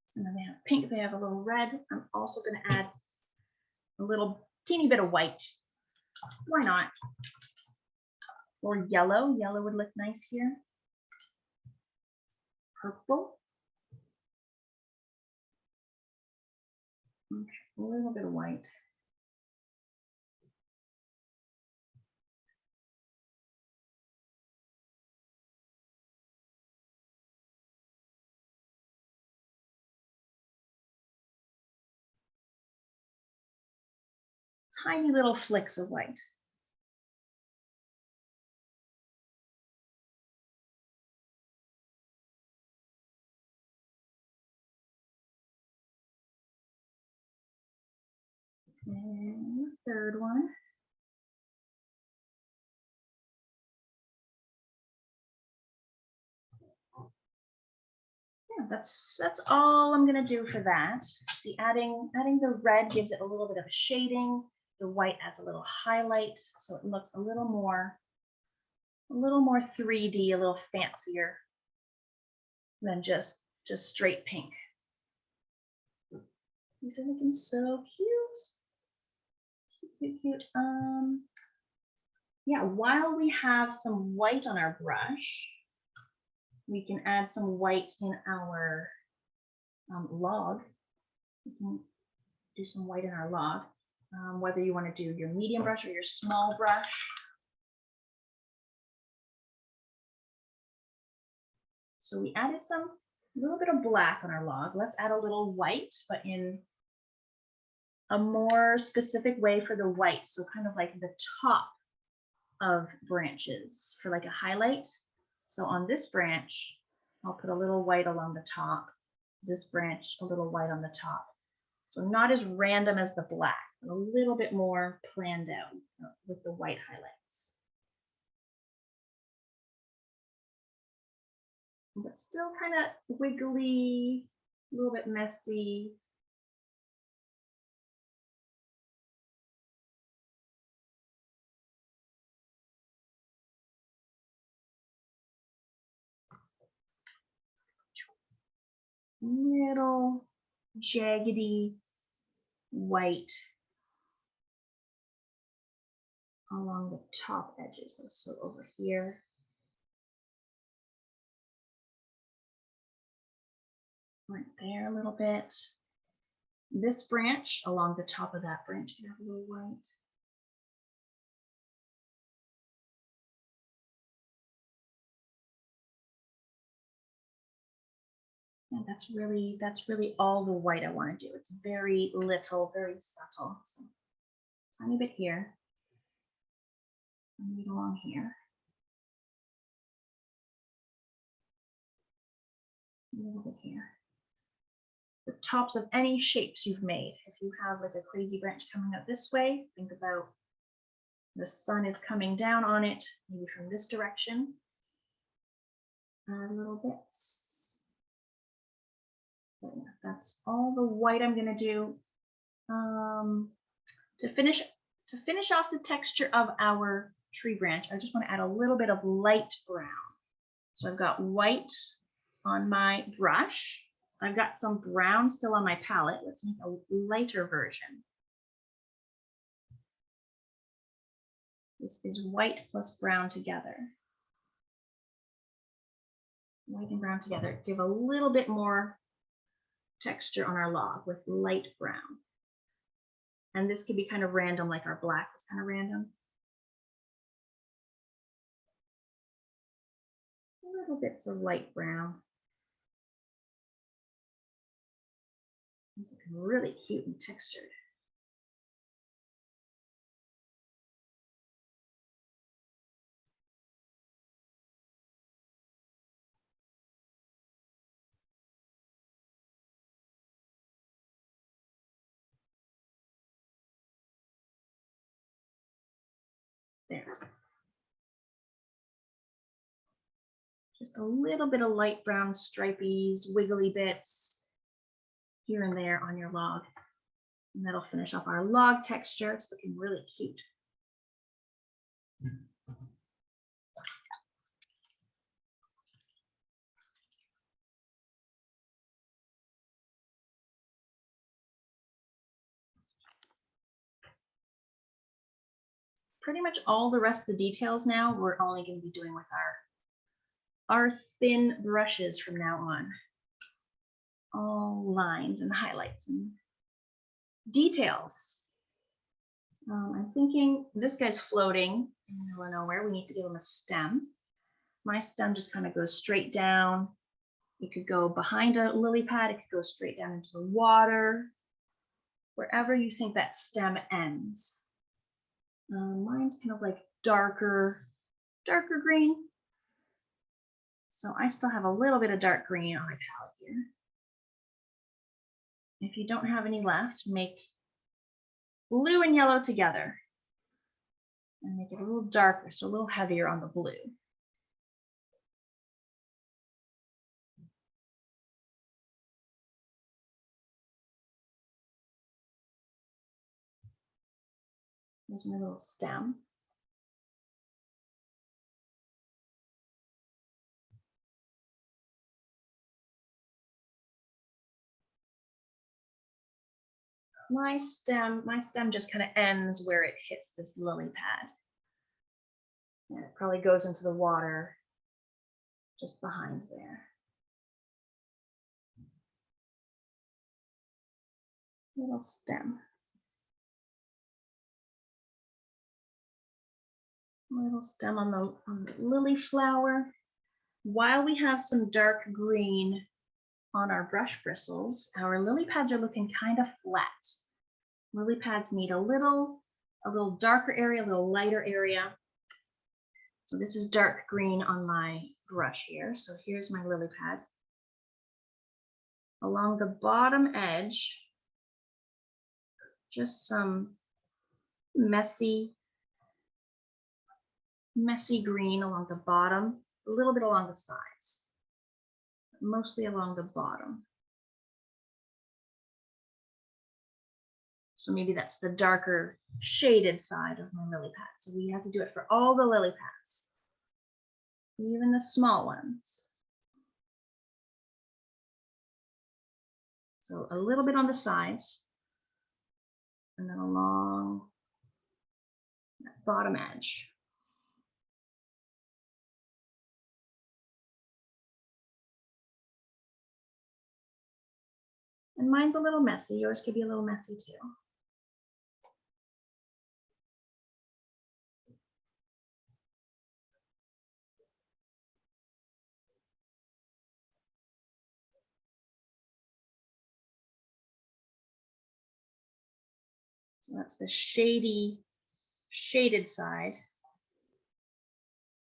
So now they have pink, they have a little red. I'm also going to add a little teeny bit of white. Why not? Or yellow. Yellow would look nice here. Purple. Okay, a little bit of white. Tiny little flicks of white. And the third one. Yeah, that's all I'm gonna do for that. See, adding the red gives it a little bit of shading. The white adds a little highlight, so it looks a little more 3D, a little fancier than just straight pink. These are looking so cute. Cute, cute. Yeah, while we have some white on our brush, we can add some white in our log. We can do some white in our log, whether you want to do your medium brush or your small brush. So we added a little bit of black on our log. Let's add a little white, but in a more specific way for the white. So kind of like the top of branches for like a highlight. So on this branch, I'll put a little white along the top. This branch, a little white on the top. So not as random as the black, but a little bit more planned out with the white highlights. But still kind of wiggly, a little bit messy. little jaggedy white along the top edges. So over here. Right there a little bit. This branch along the top of that branch, you have a little white. And that's really all the white I want to do. It's very little, very subtle. So tiny bit here, tiny bit along here, a little bit here. The tops of any shapes you've made. If you have like a crazy branch coming out this way, think about the sun is coming down on it, maybe from this direction. Add little bits. But yeah, that's all the white I'm going to do. To finish off the texture of our tree branch, I just want to add a little bit of light brown. So I've got white on my brush. I've got some brown still on my palette. Let's make a lighter version. This is white plus brown together. White and brown together. Give a little bit more texture on our log with light brown. And this could be kind of random, like our black is kind of random. Little bits of light brown. It's looking really cute and textured. There. Just a little bit of light brown stripies, wiggly bits here and there on your log. And that'll finish off our log texture. It's looking really cute. Pretty much all the rest of the details now we're only going to be doing with our thin brushes from now on. All lines and highlights and details. I'm thinking this guy's floating in the middle of nowhere. We need to give him a stem. My stem just kind of goes straight down. It could go behind a lily pad. It could go straight down into the water. Wherever you think that stem ends. Mine's kind of like darker green. So I still have a little bit of dark green on my palette here. If you don't have any left, make blue and yellow together and make it a little darker, so a little heavier on the blue. Here's my little stem. My stem just kind of ends where it hits this lily pad. And it probably goes into the water just behind there. Little stem. Little stem on the lily flower. While we have some dark green on our brush bristles, our lily pads are looking kind of flat. Lily pads need a little darker area, a little lighter area. So this is dark green on my brush here. So here's my lily pad. Along the bottom edge, just some messy green along the bottom, a little bit along the sides, mostly along the bottom. So maybe that's the darker shaded side of my lily pad. So we have to do it for all the lily pads, even the small ones. So a little bit on the sides and then along that bottom edge. And mine's a little messy. Yours could be a little messy too. So that's the shaded side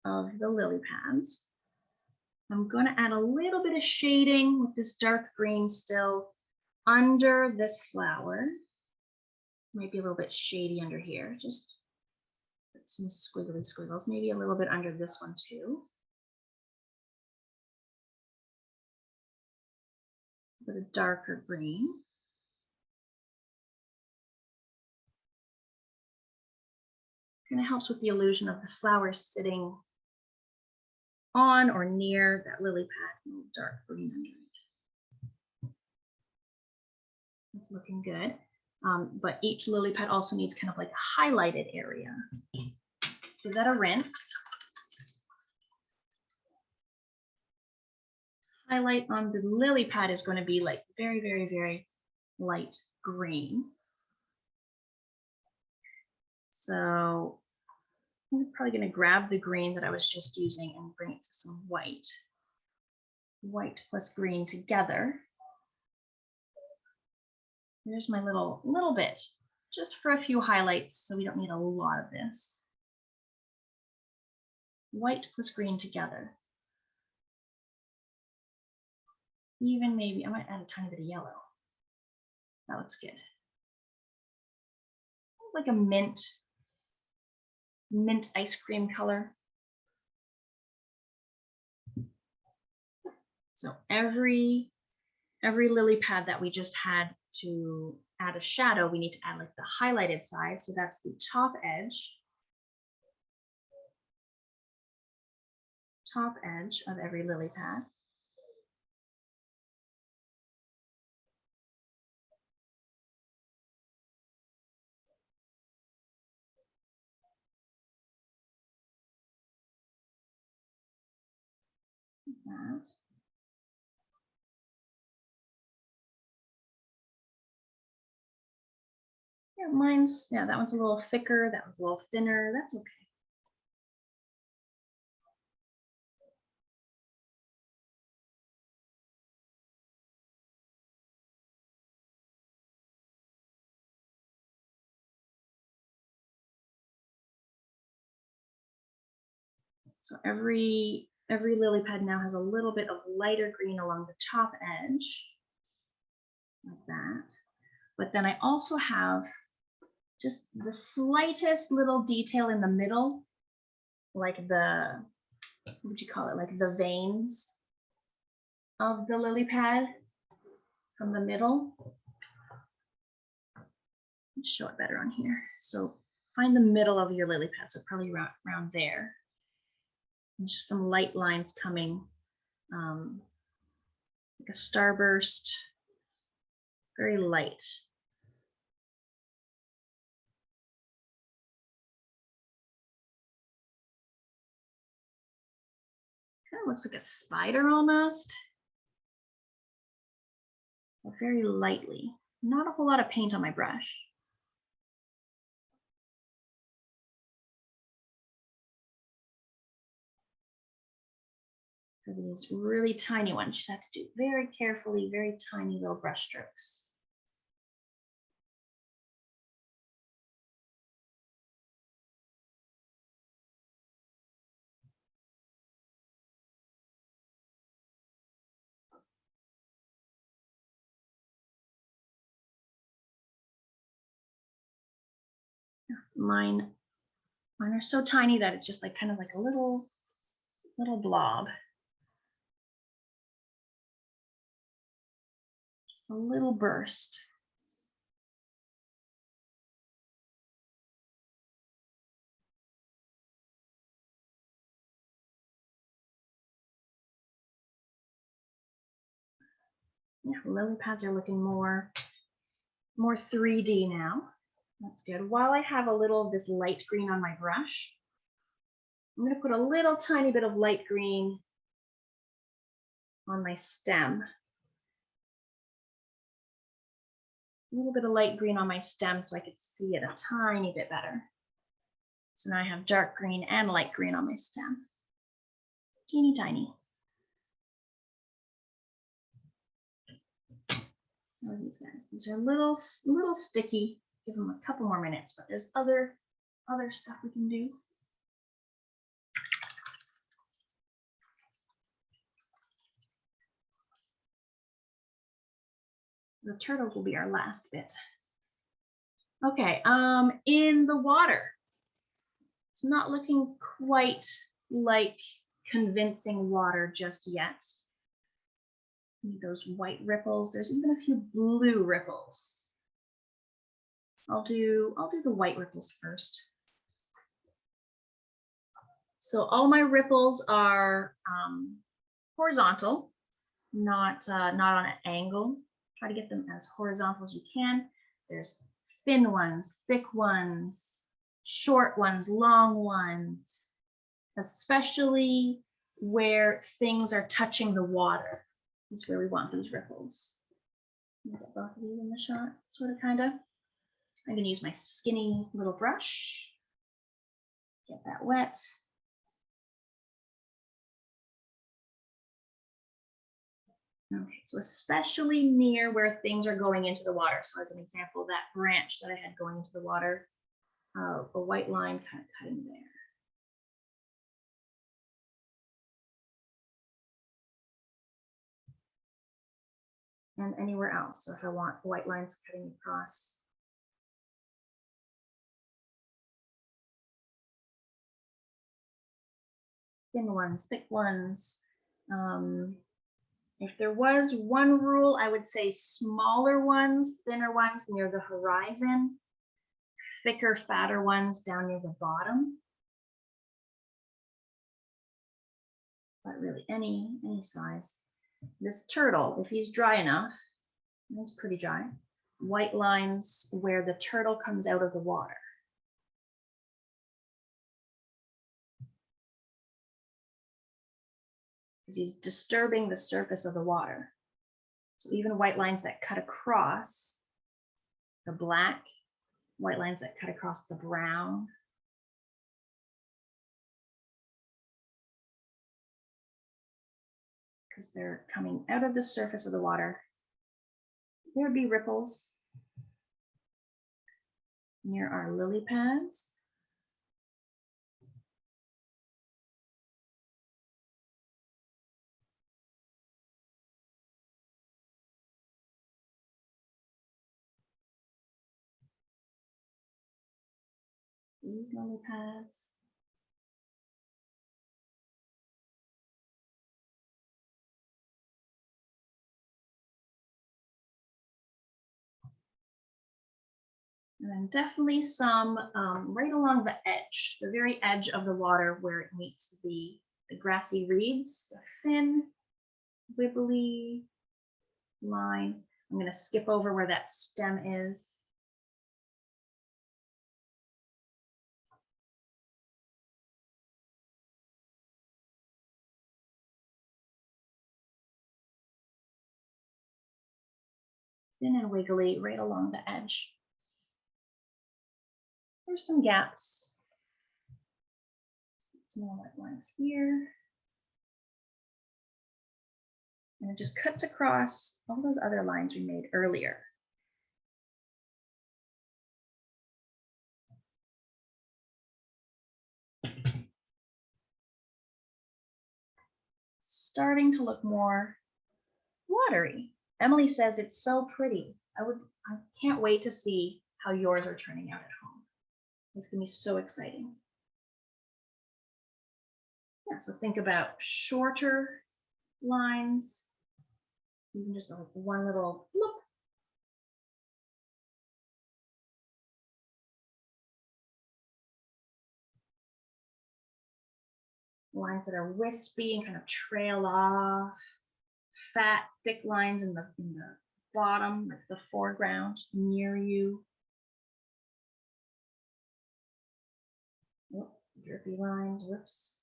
of the lily pads. I'm going to add a little bit of shading with this dark green still under this flower. Might be a little bit shady under here. Just put some squiggly squiggles, maybe a little bit under this one too. A bit of darker green. Kind of helps with the illusion of the flower sitting on or near that lily pad, and dark green under it. It's looking good. But each lily pad also needs kind of like a highlighted area. Give that a rinse. Highlight on the lily pad is going to be like very, very, very light green. So I'm probably going to grab the green that I was just using and bring it to some white. White plus green together. There's my little bit, just for a few highlights, so we don't need a lot of this. White plus green together. Even maybe, I might add a tiny bit of yellow. That looks good. Like a mint ice cream color. So every lily pad that we just had to add a shadow, we need to add like the highlighted side. So that's the top edge. Top edge of every lily pad. That. Yeah, that one's a little thicker, that one's a little thinner, that's okay. So every lily pad now has a little bit of lighter green along the top edge, like that. But then I also have just the slightest little detail in the middle, like the, what would you call it, like the veins of the lily pad from the middle. Let's show it better on here. So find the middle of your lily pad, so probably around there. And just some light lines coming, like a starburst, very light. Kind of looks like a spider almost. So very lightly, not a whole lot of paint on my brush. For these really tiny ones, you just have to do very carefully, very tiny little brush strokes. Mine are so tiny that it's just like kind of like a little blob. A little burst. Yeah, lily pads are looking more 3D now. That's good. While I have a little of this light green on my brush, I'm going to put a little tiny bit of light green on my stem. A little bit of light green on my stem so I could see it a tiny bit better. So now I have dark green and light green on my stem. Teeny tiny. Oh, these guys, these are a little sticky. Give them a couple more minutes, but there's other stuff we can do. The turtles will be our last bit. Okay, in the water, it's not looking quite like convincing water just yet. Need those white ripples. There's even a few blue ripples. I'll do the white ripples first. So all my ripples are horizontal, not on an angle. Try to get them as horizontal as you can. There's thin ones, thick ones, short ones, long ones, especially where things are touching the water is where we want these ripples. Get both of these in the shot, sort of, kind of. I'm going to use my skinny little brush. Get that wet. Okay, so especially near where things are going into the water. So as an example, that branch that I had going into the water, a white line kind of cutting there. And anywhere else. So if I want white lines cutting across. Thin ones, thick ones. If there was one rule, I would say smaller ones, thinner ones near the horizon, thicker, fatter ones down near the bottom. But really any size. This turtle, if he's dry enough, and it's pretty dry, white lines where the turtle comes out of the water. Because he's disturbing the surface of the water. So even white lines that cut across the black, white lines that cut across the brown. Because they're coming out of the surface of the water. There'd be ripples near our lily pads. These lily pads. And then definitely some right along the edge, the very edge of the water where it meets the grassy reeds, a thin, wibbly line. I'm going to skip over where that stem is. Thin and wiggly right along the edge. There's some gaps. Some more white lines here. And it just cuts across all those other lines we made earlier. Starting to look more watery. Emily says it's so pretty. I can't wait to see how yours are turning out at home. It's gonna be so exciting. Yeah, so think about shorter lines, even just like one little look. Lines that are wispy and kind of trail off, fat, thick lines in the bottom, like the foreground near you. Oh, drippy lines, whoops.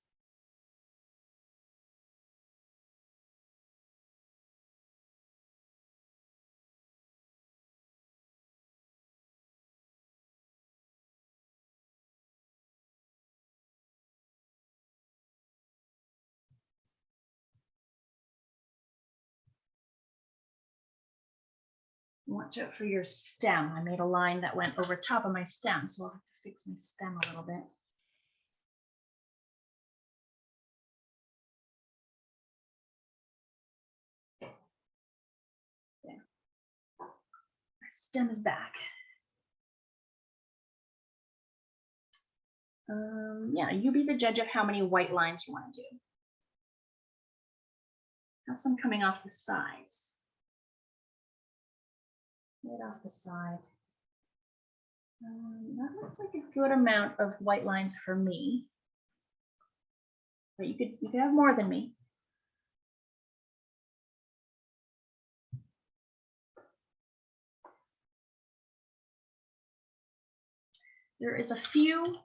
Watch out for your stem. I made a line that went over top of my stem, so I'll have to fix my stem a little bit. There. My stem is back. Yeah, you be the judge of how many white lines you want to do. Have some coming off the sides. Right off the side. That looks like a good amount of white lines for me. But you could have more than me. There is a few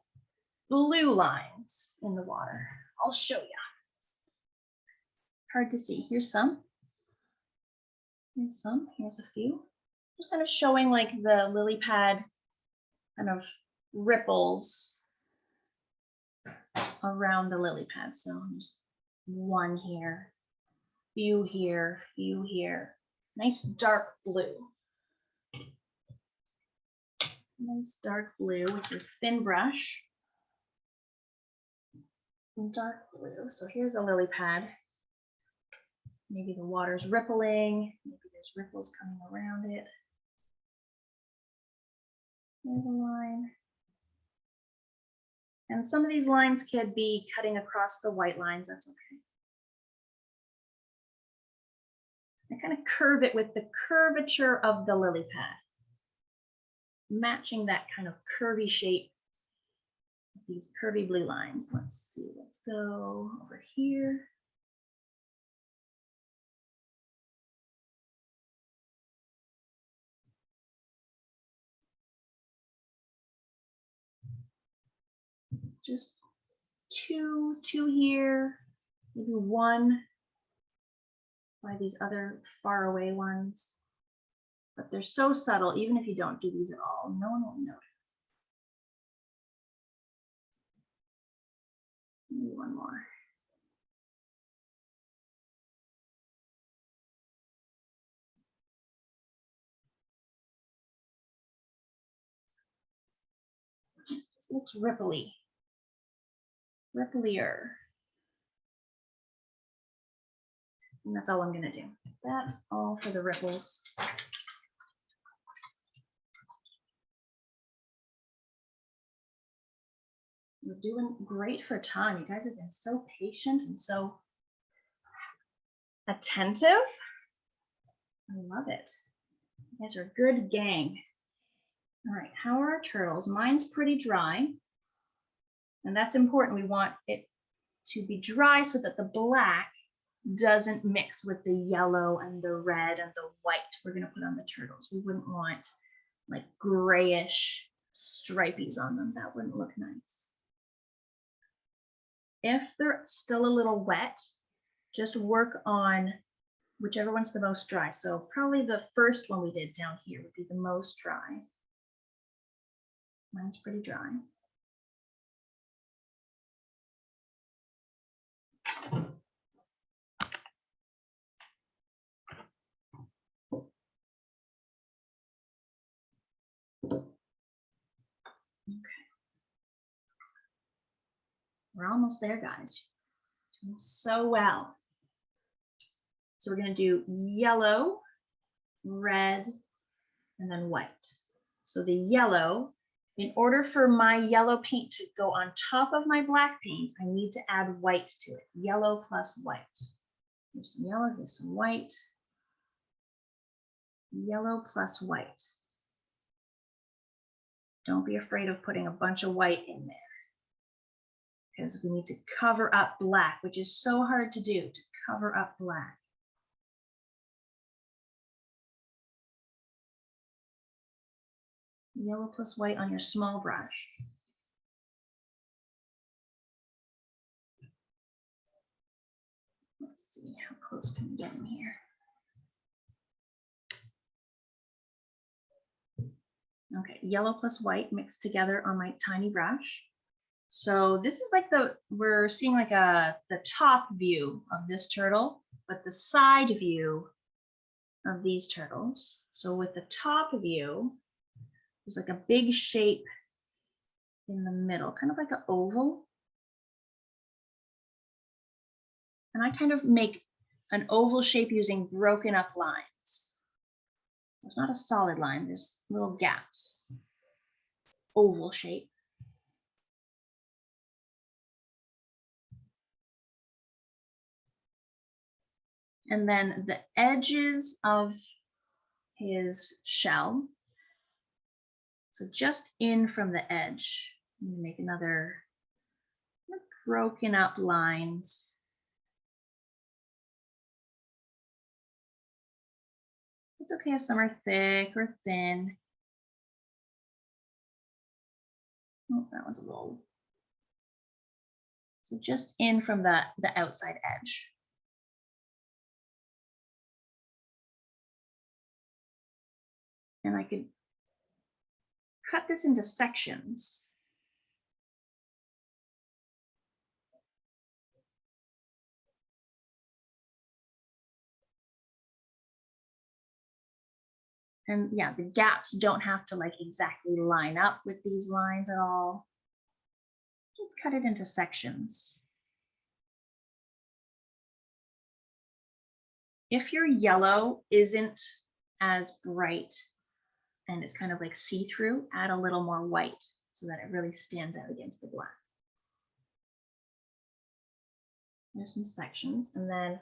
blue lines in the water. I'll show you. Hard to see. Here's some. Here's some. Here's a few. Just kind of showing like the lily pad kind of ripples around the lily pad. So there's one here, few here, few here. Nice dark blue. Nice dark blue with your thin brush. And dark blue. So here's a lily pad. Maybe the water's rippling. Maybe there's ripples coming around it. There's a line. And some of these lines could be cutting across the white lines. That's okay. I kind of curve it with the curvature of the lily pad, matching that kind of curvy shape with these curvy blue lines. Let's see, let's go over here. Just two here, maybe one by these other far away ones. But they're so subtle, even if you don't do these at all, no one will notice. Maybe one more. This looks ripply. Ripplier. And that's all I'm gonna do. That's all for the ripples. We're doing great for time. You guys have been so patient and so attentive. I love it. You guys are a good gang. All right, how are our turtles? Mine's pretty dry. And that's important. We want it to be dry so that the black doesn't mix with the yellow and the red and the white we're going to put on the turtles. We wouldn't want like grayish stripies on them. That wouldn't look nice. If they're still a little wet, just work on whichever one's the most dry. So probably the first one we did down here would be the most dry. Mine's pretty dry. Okay. We're almost there, guys. Doing so well. So we're going to do yellow, red, and then white. So the yellow, in order for my yellow paint to go on top of my black paint, I need to add white to it. Yellow plus white. Here's some yellow, here's some white. Yellow plus white. Don't be afraid of putting a bunch of white in there, because we need to cover up black, which is so hard to do, to cover up black. Yellow plus white on your small brush. Let's see, how close can we get in here? Okay, yellow plus white mixed together on my tiny brush. So this is like we're seeing like the top view of this turtle, but the side view of these turtles. So with the top view, there's like a big shape in the middle, kind of like an oval. And I kind of make an oval shape using broken up lines. It's not a solid line, there's little gaps. Oval shape. And then the edges of his shell. So just in from the edge, I'm gonna make another broken up lines. It's okay if some are thick or thin. Oh, that one's a little. So just in from the outside edge. And I could cut this into sections. And yeah, the gaps don't have to like exactly line up with these lines at all. Just cut it into sections. If your yellow isn't as bright and it's kind of like see-through, add a little more white so that it really stands out against the black. There's some sections, and then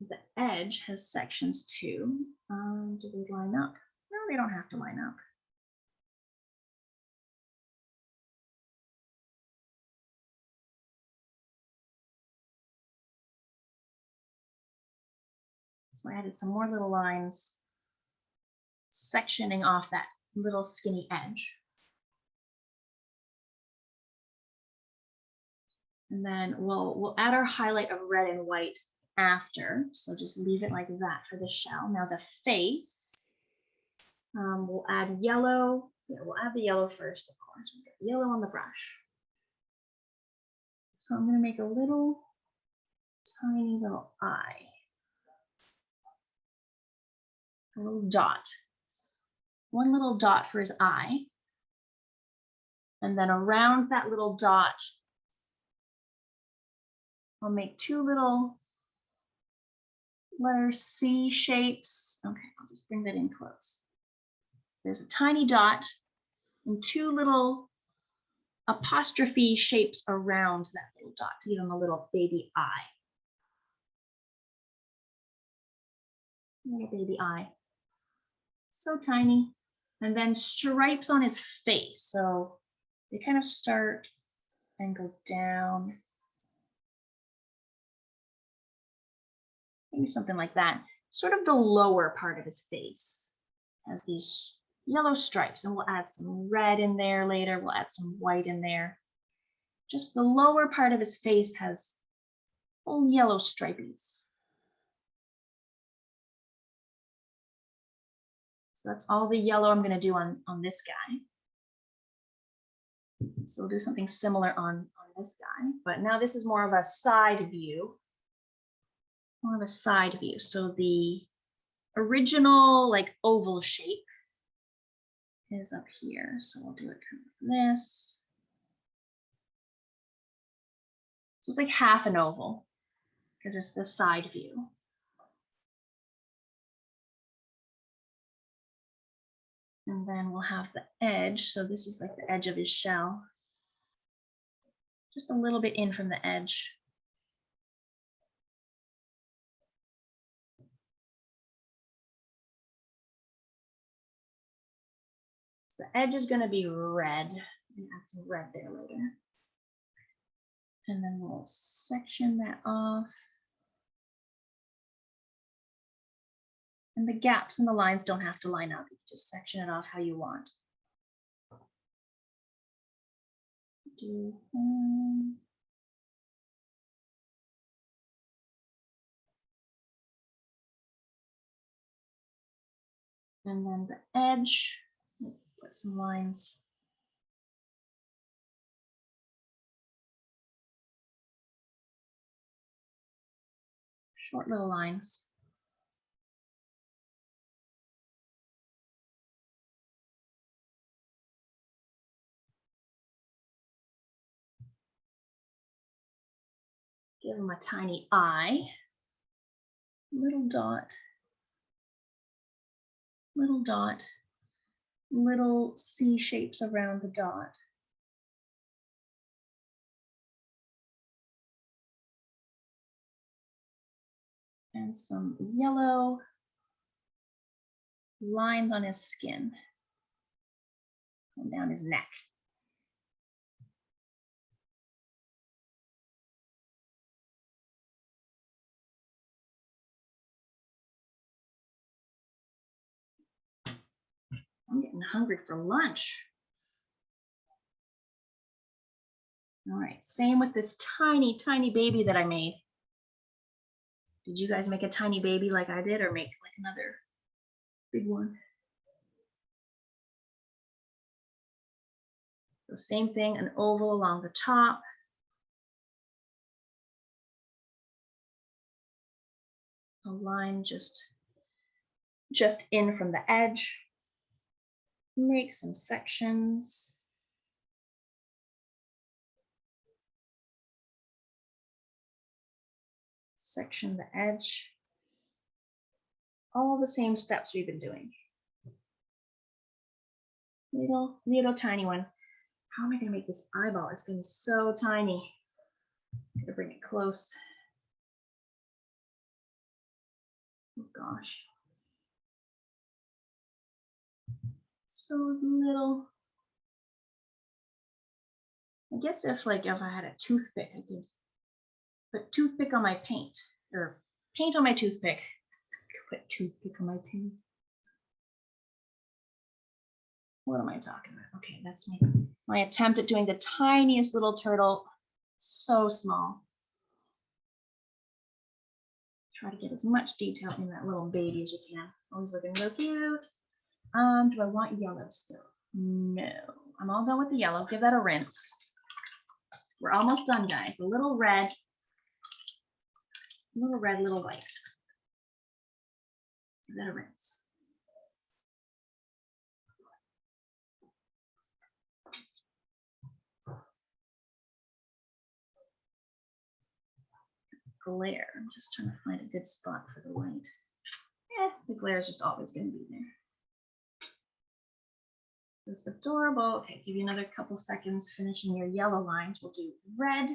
the edge has sections too. Do they line up? No, they don't have to line up. So I added some more little lines sectioning off that little skinny edge. And then we'll add our highlight of red and white after. So just leave it like that for the shell. Now the face, we'll add yellow. Yeah, we'll add the yellow first, of course. We'll get yellow on the brush. So I'm going to make a little tiny little eye. A little dot. One little dot for his eye. And then around that little dot, I'll make two little letter C shapes. Okay, I'll just bring that in close. There's a tiny dot and two little apostrophe shapes around that little dot to give him a little baby eye. Little baby eye. So tiny. And then stripes on his face. So they kind of start and go down. Maybe something like that. Sort of the lower part of his face has these yellow stripes, and we'll add some red in there later. We'll add some white in there. Just the lower part of his face has little yellow stripies. So that's all the yellow I'm going to do on this guy. So we'll do something similar on this guy, but now this is more of a side view. More of a side view. So the original like oval shape is up here. So we'll do it kind of this. So it's like half an oval because it's the side view. And then we'll have the edge. So this is like the edge of his shell. Just a little bit in from the edge. So the edge is going to be red. And add some red there later. And then we'll section that off. And the gaps and the lines don't have to line up. You can just section it off how you want. And then the edge, put some lines. Short little lines. Give them a tiny eye, little dot, little C shapes around the dot. And some yellow lines on his skin and down his neck. I'm getting hungry for lunch. All right, same with this tiny, tiny baby that I made. Did you guys make a tiny baby like I did, or make like another big one? So same thing, an oval along the top. A line just in from the edge. Make some sections. Section the edge. All the same steps we've been doing. Little tiny one. How am I going to make this eyeball? It's going to be so tiny. I'm going to bring it close. Oh gosh. So little. I guess if I had a toothpick, I could put toothpick on my paint, or paint on my toothpick. Put toothpick on my paint. What am I talking about? Okay, that's my attempt at doing the tiniest little turtle. So small. Try to get as much detail in that little baby as you can. Always looking real cute. Do I want yellow still? No. I'm all done with the yellow. Give that a rinse. We're almost done, guys. A little red, little white. Give that a rinse. Glare. I'm just trying to find a good spot for the white. The glare is just always going to be there. It's adorable. Okay, give you another couple seconds finishing your yellow lines. We'll do red.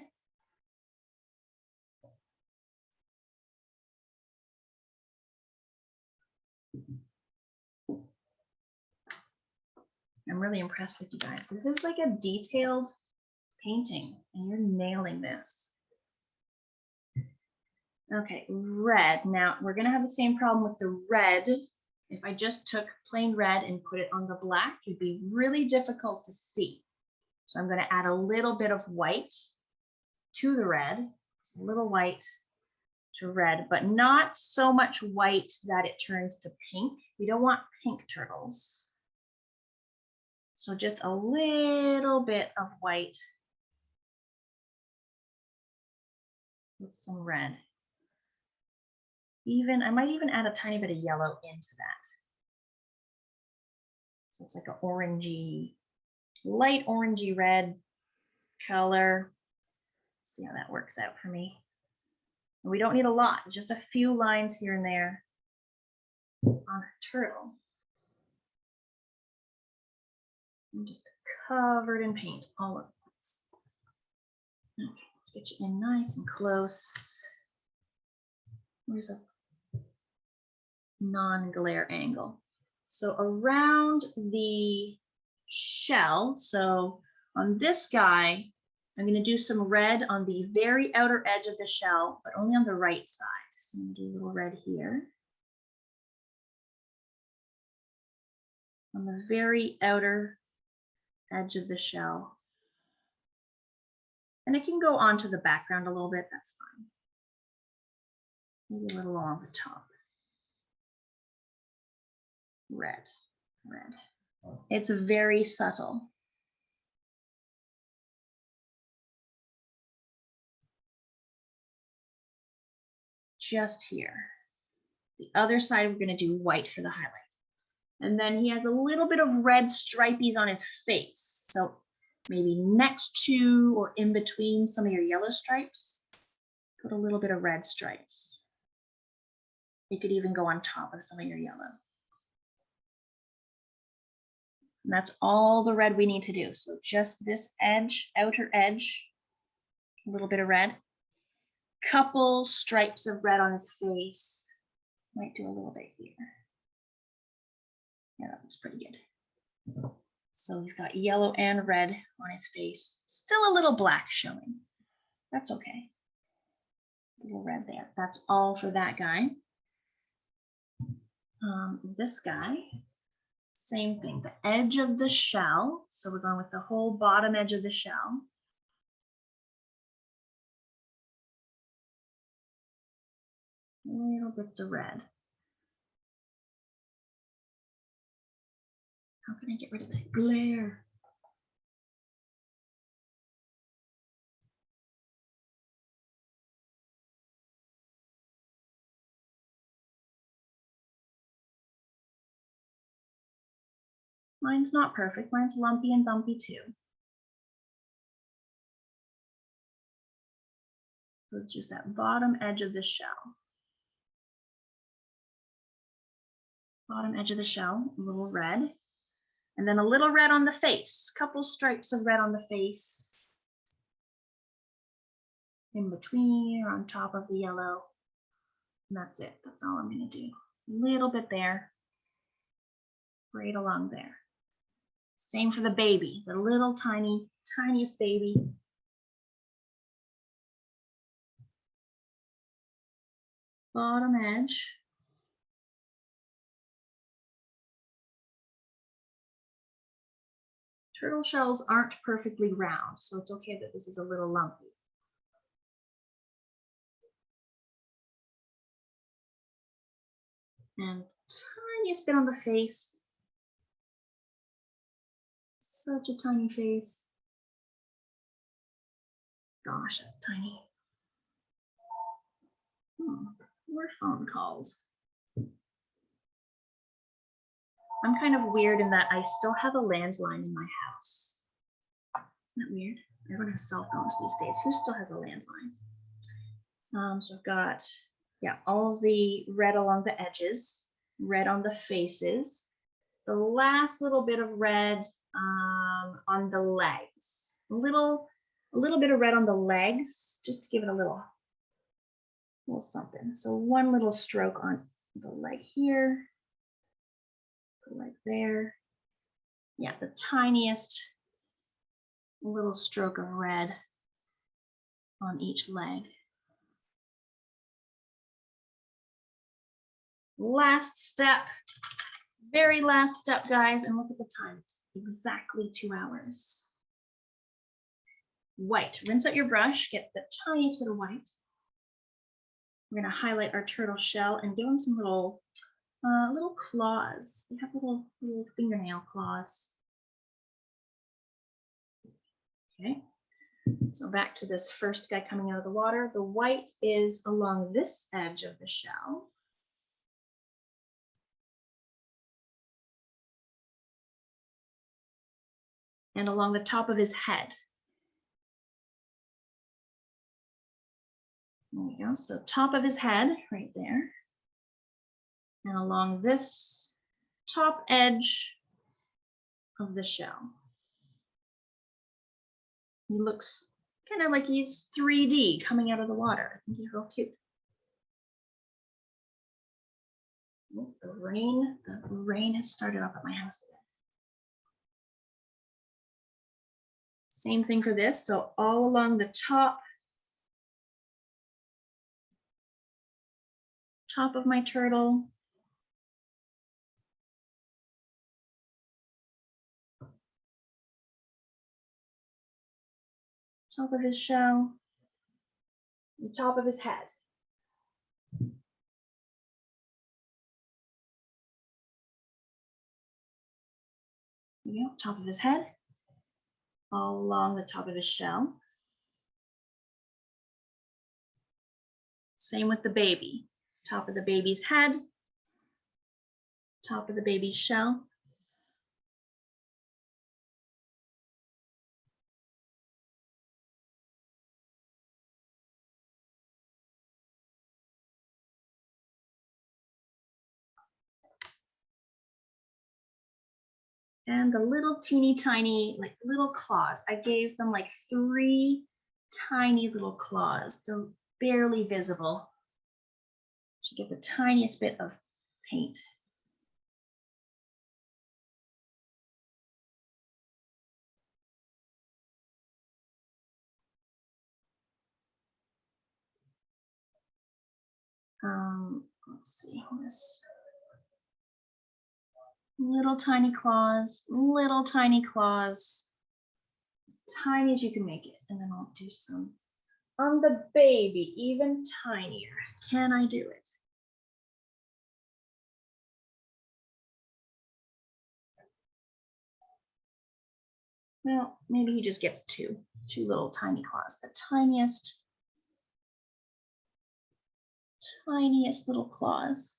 I'm really impressed with you guys. This is like a detailed painting, and you're nailing this. Okay, red. Now we're gonna have the same problem with the red. If I just took plain red and put it on the black, it'd be really difficult to see. So I'm gonna add a little bit of white to the red, so a little white to red, but not so much white that it turns to pink. We don't want pink turtles. So just a little bit of white with some red. I might even add a tiny bit of yellow into that. So it's like an orangey, light orangey red color. See how that works out for me. And we don't need a lot, just a few lines here and there on a turtle. I'm just covered in paint all at once. Okay, let's get you in nice and close. Here's a non-glare angle. So around the shell, so on this guy, I'm going to do some red on the very outer edge of the shell, but only on the right side. So I'm going to do a little red here. on the very outer edge of the shell. And it can go onto the background a little bit, that's fine. Maybe a little along the top. Red, red. It's very subtle. Just here. The other side, we're going to do white for the highlight. And then he has a little bit of red stripies on his face. So maybe next to or in between some of your yellow stripes, put a little bit of red stripes. It could even go on top of some of your yellow. And that's all the red we need to do. So just this edge, outer edge, a little bit of red, couple stripes of red on his face. Might do a little bit here. Yeah, that looks pretty good. So he's got yellow and red on his face. Still a little black showing. That's okay. A little red there. That's all for that guy. This guy, same thing. The edge of the shell. So we're going with the whole bottom edge of the shell. Little bits of red. How can I get rid of that glare? Mine's not perfect. Mine's lumpy and bumpy too. So it's just that bottom edge of the shell. Bottom edge of the shell, a little red. And then a little red on the face. Couple stripes of red on the face. In between or on top of the yellow. And that's it. That's all I'm going to do. A little bit there. Right along there. Same for the baby. The little tiniest baby. Bottom edge. Turtle shells aren't perfectly round, so it's okay that this is a little lumpy. And tiniest bit on the face. Such a tiny face. Gosh, that's tiny. More phone calls. I'm kind of weird in that I still have a landline in my house. Isn't that weird? Everyone has cell phones these days. Who still has a landline? So I've got, yeah, all of the red along the edges, red on the faces, the last little bit of red on the legs. A little bit of red on the legs, just to give it a little something. So one little stroke on the leg here, the leg there. Yeah, the tiniest little stroke of red on each leg. Last step, very last step, guys, and look at the time. It's exactly 2 hours. White. Rinse out your brush, get the tiniest bit of white. We're going to highlight our turtle shell and give them some little claws. They have little fingernail claws. Okay. So back to this first guy coming out of the water. The white is along this edge of the shell. And along the top of his head. There we go. So top of his head right there. And along this top edge of the shell. He looks kind of like he's 3D coming out of the water. I think he's real cute. Oh, the rain has started up at my house again. Same thing for this. So all along the top of my turtle. top of his shell, the top of his head. You know, top of his head, all along the top of his shell. Same with the baby. Top of the baby's head, top of the baby's shell. And the little teeny tiny, like little claws. I gave them like 3 tiny little claws. They're barely visible. Should get the tiniest bit of paint. Let's see, this little tiny claws, little tiny claws, as tiny as you can make it. And then I'll do some on the baby, even tinier. Can I do it? Well, maybe he just gets two little tiny claws, the tiniest little claws.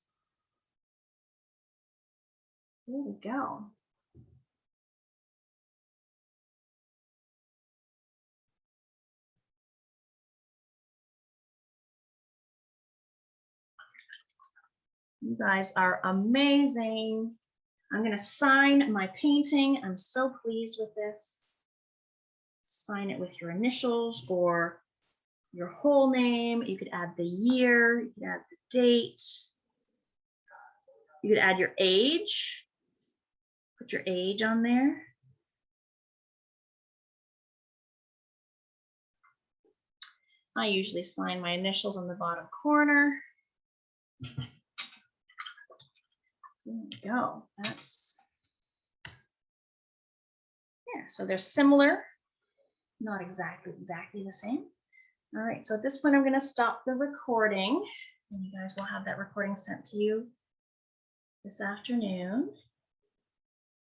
There we go. You guys are amazing. I'm going to sign my painting. I'm so pleased with this. Sign it with your initials or your whole name. You could add the year, you could add the date. You could add your age. Put your age on there. I usually sign my initials on the bottom corner. There we go. That's, yeah, so they're similar, not exactly the same. All right, so at this point, I'm going to stop the recording, and you guys will have that recording sent to you this afternoon.